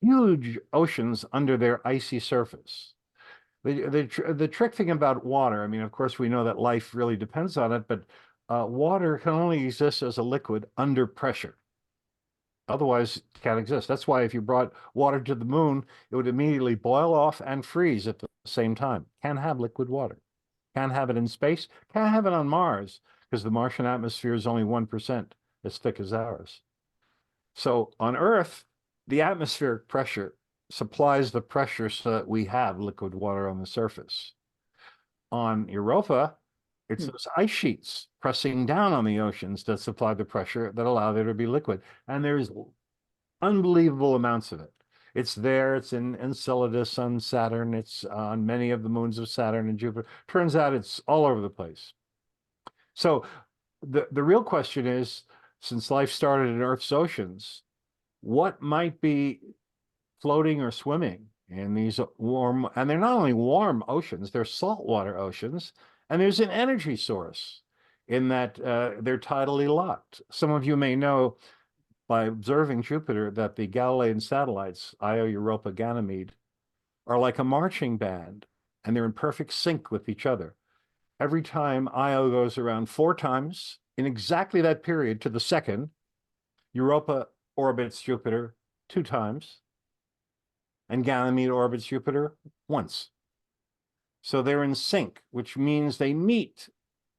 huge oceans under their icy surface. The trick thing about water, I mean, of course, we know that life really depends on it, but water can only exist as a liquid under pressure. Otherwise, it can't exist. That's why if you brought water to the moon, it would immediately boil off and freeze at the same time. Can't have liquid water. Can't have it in space. Can't have it on Mars because the Martian atmosphere is only 1% as thick as ours. So on Earth, the atmospheric pressure supplies the pressure so that we have liquid water on the surface. On Europa, it's those ice sheets pressing down on the oceans that supply the pressure that allow there to be liquid. And there's unbelievable amounts of it. It's there, it's in Enceladus on Saturn, it's on many of the moons of Saturn and Jupiter. Turns out it's all over the place. So the real question is, since life started in Earth's oceans, what might be floating or swimming in these warm, and they're not only warm oceans, they're saltwater oceans, and there's an energy source in that they're tidally locked. Some of you may know by observing Jupiter that the Galilean satellites, Io, Europa, Ganymede, are like a marching band, and they're in perfect sync with each other. Every time Io goes around 4 times in exactly that period to the second, Europa orbits Jupiter 2 times, and Ganymede orbits Jupiter once. So they're in sync, which means they meet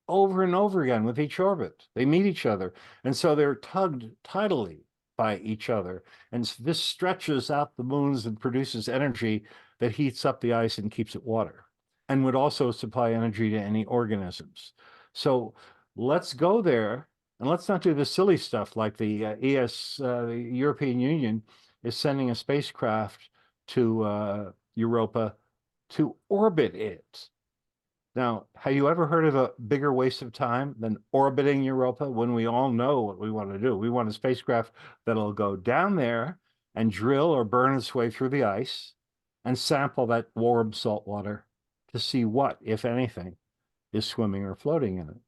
over and over again with each orbit. They meet each other. And so they're tugged tidally by each other. And this stretches out the moons and produces energy that heats up the ice and keeps it water, and would also supply energy to any organisms. So let's go there, and let's not do the silly stuff like the the European Union is sending a spacecraft to Europa to orbit it. Now, have you ever heard of a bigger waste of time than orbiting Europa when we all know what we want to do? We want a spacecraft that'll go down there and drill or burn its way through the ice and sample that warm salt water to see what, if anything, is swimming or floating in it.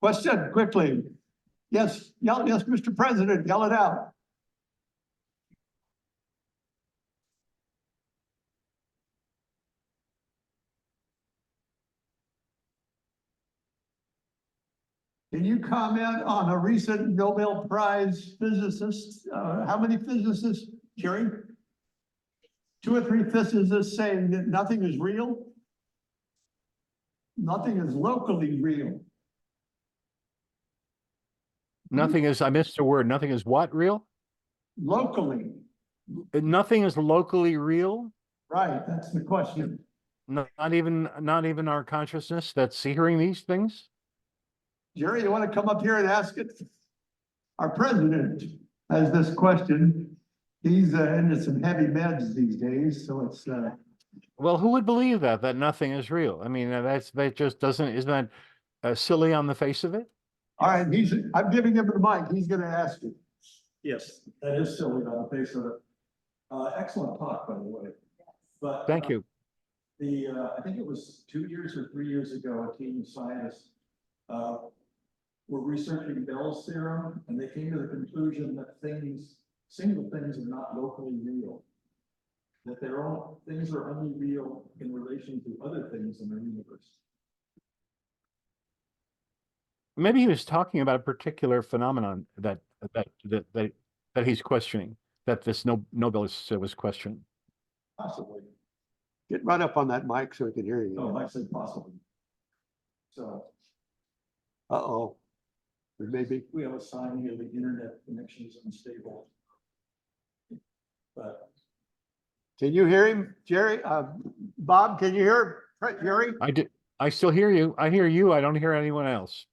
Question quickly. Yes, yell, yes, Mr. President, yell it out. Can you comment on a recent Nobel Prize physicist? How many physicists, Jerry? 2 or 3 physicists saying that nothing is real? Nothing is locally real. Nothing is, I missed a word, nothing is what real? Locally, Nothing is locally real? right, that's the question. Not even our consciousness that's hearing these things? Jerry, you want to come up here and ask it? Our president has this question. He's into some heavy meds these days, so it's Well, who would believe that nothing is real? I mean, that just doesn't, isn't that silly on the face of it? all right. I'm giving him the mic. He's going to ask it. Yes, that is silly on the face of it. Excellent talk, by the way. But Thank you. I think it was 2 years or 3 years ago, a team of scientists were researching Bell's theorem, and they came to the conclusion that single things are not locally real. That things are only real in relation to other things in the universe. Maybe he was talking about a particular phenomenon that he's questioning, that this Nobelist was questioning. Possibly. Get right up on that mic so we can hear you. Oh, I said possibly. So Uh-oh. Maybe. we have a sign here, the internet connection is unstable. But Can you hear him, Jerry? Bob, can you hear Jerry? I still hear you. I hear you. I don't hear anyone else.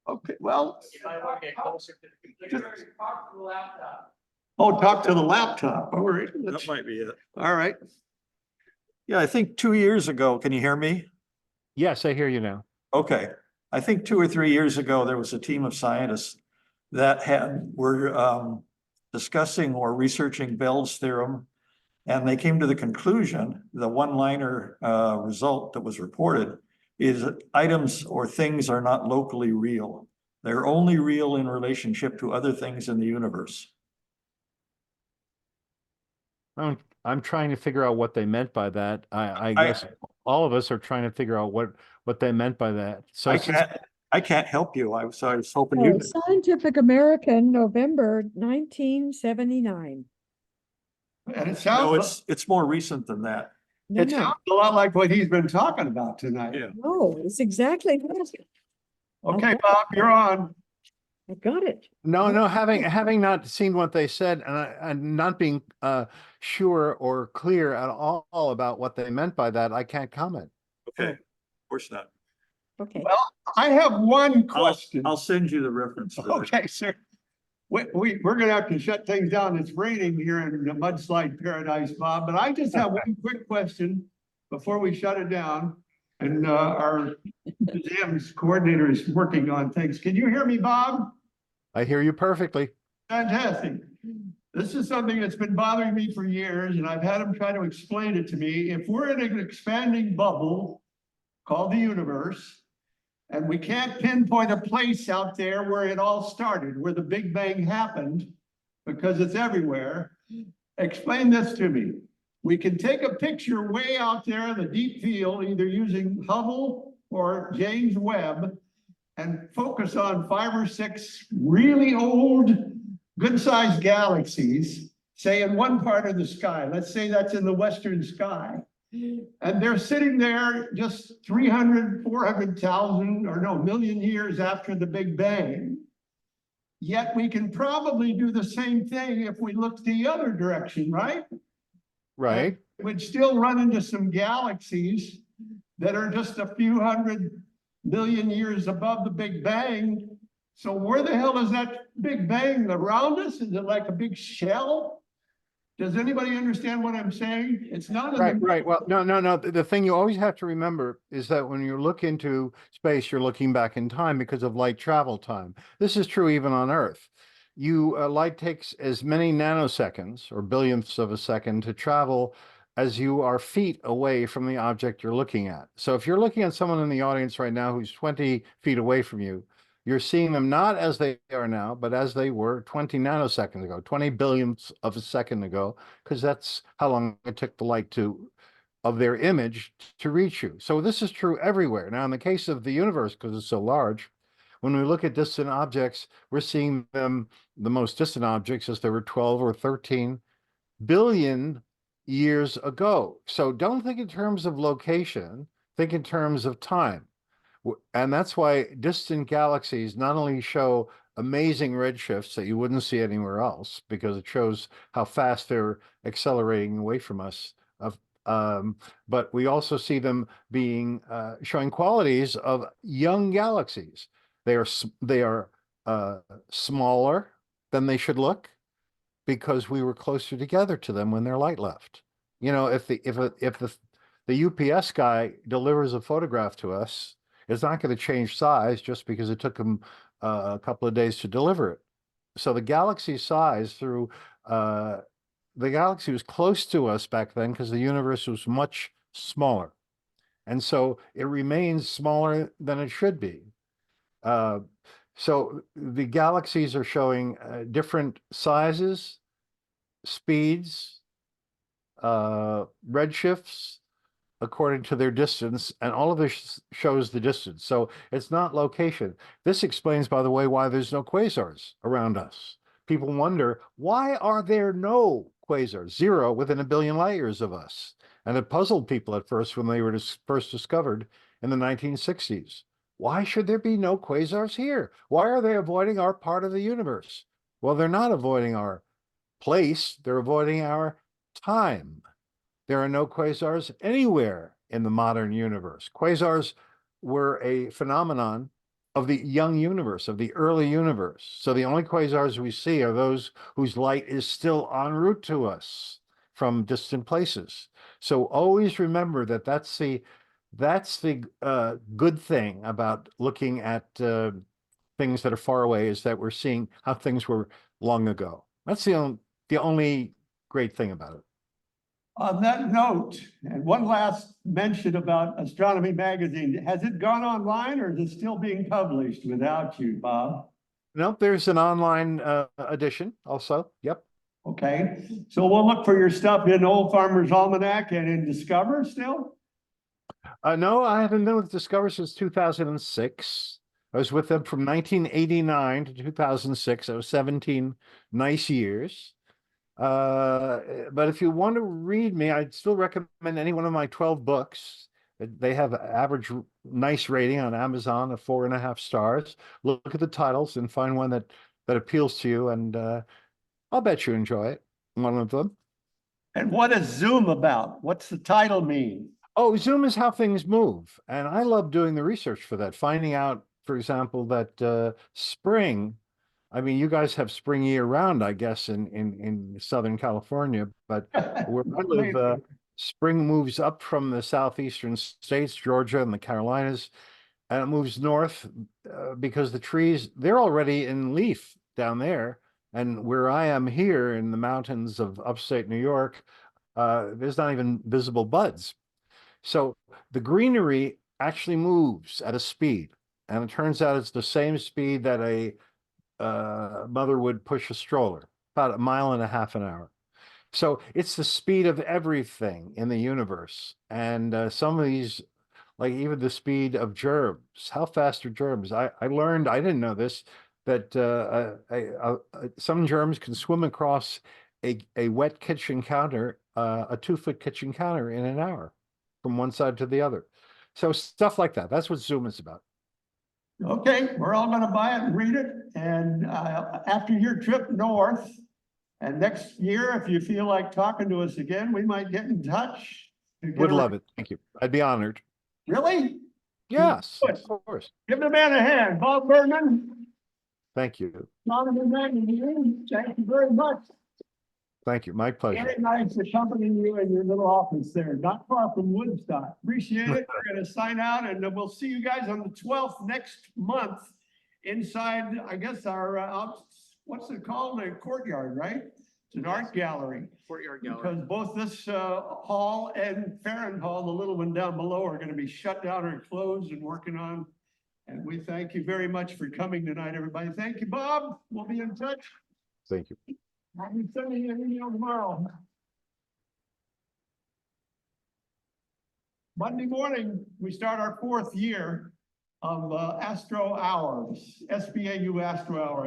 Okay, well, You might want to get closer to the computer. Talk to the laptop. oh, talk to the laptop. All right. that might be it. All right. Yeah, I think 2 years ago, can you hear me? Yes, I hear you now. Okay, I think 2 or 3 years ago, there was a team of scientists that were discussing or researching Bell's theorem. And they came to the conclusion, the one-liner result that was reported is that items or things are not locally real. They're only real in relationship to other things in the universe. I'm trying to figure out what they meant by that. I guess all of us are trying to figure out what they meant by that. So I can't help you. I was hoping Oh, you. Scientific American, November 1979. And it No, sounds, it's more recent than that. No, it no, sounds a lot like what he's been talking about tonight. Yeah. no, it's exactly that. Okay, Bob, you're on. I got it. no, having not seen what they said and not being sure or clear at all about what they meant by that, I can't comment. Okay, of course not. Okay. Well, I have one question. I'll send you the reference. for that. Okay, sir. We're gonna have to shut things down. It's raining here in the mudslide paradise, Bob, but I just have one quick question before we shut it down. And our museums coordinator is working on things. Can you hear me, Bob? I hear you perfectly. Fantastic. This is something that's been bothering me for years, and I've had him try to explain it to me. If we're in an expanding bubble called the universe, and we can't pinpoint a place out there where it all started, where the Big Bang happened, because it's everywhere, explain this to me. We can take a picture way out there in the deep field, either using Hubble or James Webb, and focus on 5 or 6 really old, good-sized galaxies, say in one part of the sky. Let's say that's in the western sky. And they're sitting there just 300, 400,000 or no, million years after the Big Bang. Yet we can probably do the same thing if we look the other direction, right? Right. And we'd still run into some galaxies that are just a few 100 million years above the Big Bang. So where the hell is that Big Bang around us? Is it like a big shell? Does anybody understand what I'm saying? It's not in the Right. Well, no. The thing you always have to remember is that when you look into space, you're looking back in time because of light travel time. This is true even on Earth. Light takes as many nanoseconds or billionths of a second to travel as you are feet away from the object you're looking at. So if you're looking at someone in the audience right now who's 20 feet away from you, you're seeing them not as they are now, but as they were 20 nanoseconds ago, 20 billionths of a second ago, because that's how long it took the light of their image to reach you. So this is true everywhere. Now, in the case of the universe, because it's so large, when we look at distant objects, we're seeing them, the most distant objects, as there were 12 or 13 billion years ago. So don't think in terms of location, think in terms of time. And that's why distant galaxies not only show amazing redshifts that you wouldn't see anywhere else, because it shows how fast they're accelerating away from us. But we also see them being showing qualities of young galaxies. They are smaller than they should look because we were closer together to them when their light left. You know, if the UPS guy delivers a photograph to us, it's not going to change size just because it took him a couple of days to deliver it. So the galaxy size through the galaxy was close to us back then because the universe was much smaller. And so it remains smaller than it should be. So the galaxies are showing different sizes, speeds, redshifts, according to their distance, and all of this shows the distance. So it's not location. This explains, by the way, why there's no quasars around us. People wonder, why are there no quasars? 0 within a billion light years of us. And it puzzled people at first when they were first discovered in the 1960s. Why should there be no quasars here? Why are they avoiding our part of the universe? Well, they're not avoiding our place, they're avoiding our time. There are no quasars anywhere in the modern universe. Quasars were a phenomenon of the young universe, of the early universe. So the only quasars we see are those whose light is still en route to us from distant places. So always remember that that's the good thing about looking at things that are far away, is that we're seeing how things were long ago. That's the only great thing about it. On that note, and one last mention about Astronomy Magazine. Has it gone online or is it still being published without you, Bob? Nope, there's an online edition also. Yep. Okay, so we'll look for your stuff in Old Farmer's Almanac and in Discover still? No, I haven't been with Discover since 2006. I was with them from 1989 to 2006. That was 17 nice years. But if you want to read me, I'd still recommend any one of my 12 books. They have an average nice rating on Amazon of 4.5 stars. Look at the titles and find one that appeals to you, and I'll bet you enjoy it. One of them. And what is Zoom about? What's the title mean? Oh, Zoom is how things move. And I love doing the research for that, finding out, for example, that spring, I mean, you guys have spring year round, I guess, in Southern California, but where I live, Spring moves up from the southeastern states, Georgia and the Carolinas, and it moves north because the trees, they're already in leaf down there. And where I am here in the mountains of upstate New York, there's not even visible buds. So the greenery actually moves at a speed. And it turns out it's the same speed that a mother would push a stroller, about 1.5 miles an hour. So it's the speed of everything in the universe. And some of these, like even the speed of germs, how fast are germs? I learned, I didn't know this, that some germs can swim across a wet kitchen counter, a 2-foot kitchen counter in an hour from one side to the other. So stuff like that. That's what Zoom is about. Okay, we're all gonna buy it and read it, and after your trip north, and next year, if you feel like talking to us again, we might get in touch. Would love it. Thank you. I'd be honored. Really? Yes, Good. of course. Give the man a hand, Bob Berman. Thank you. Donovan Magazine, thank you very much. Thank you. My pleasure. Very nice accompanying you in your little office there, not far from Woodstock. Appreciate it. We're gonna sign out and we'll see you guys on the 12th next month inside, I guess, our, what's it called? The courtyard, right? It's an art gallery. Courtyard gallery. Because both this hall and Farron Hall, the little one down below, are gonna be shut down or closed and working on. And we thank you very much for coming tonight, everybody. Thank you, Bob. We'll be in touch. Thank you. I'll be sending you an email tomorrow. Monday morning, we start our 4th year of Astro Hours, SBAU Astro Hour.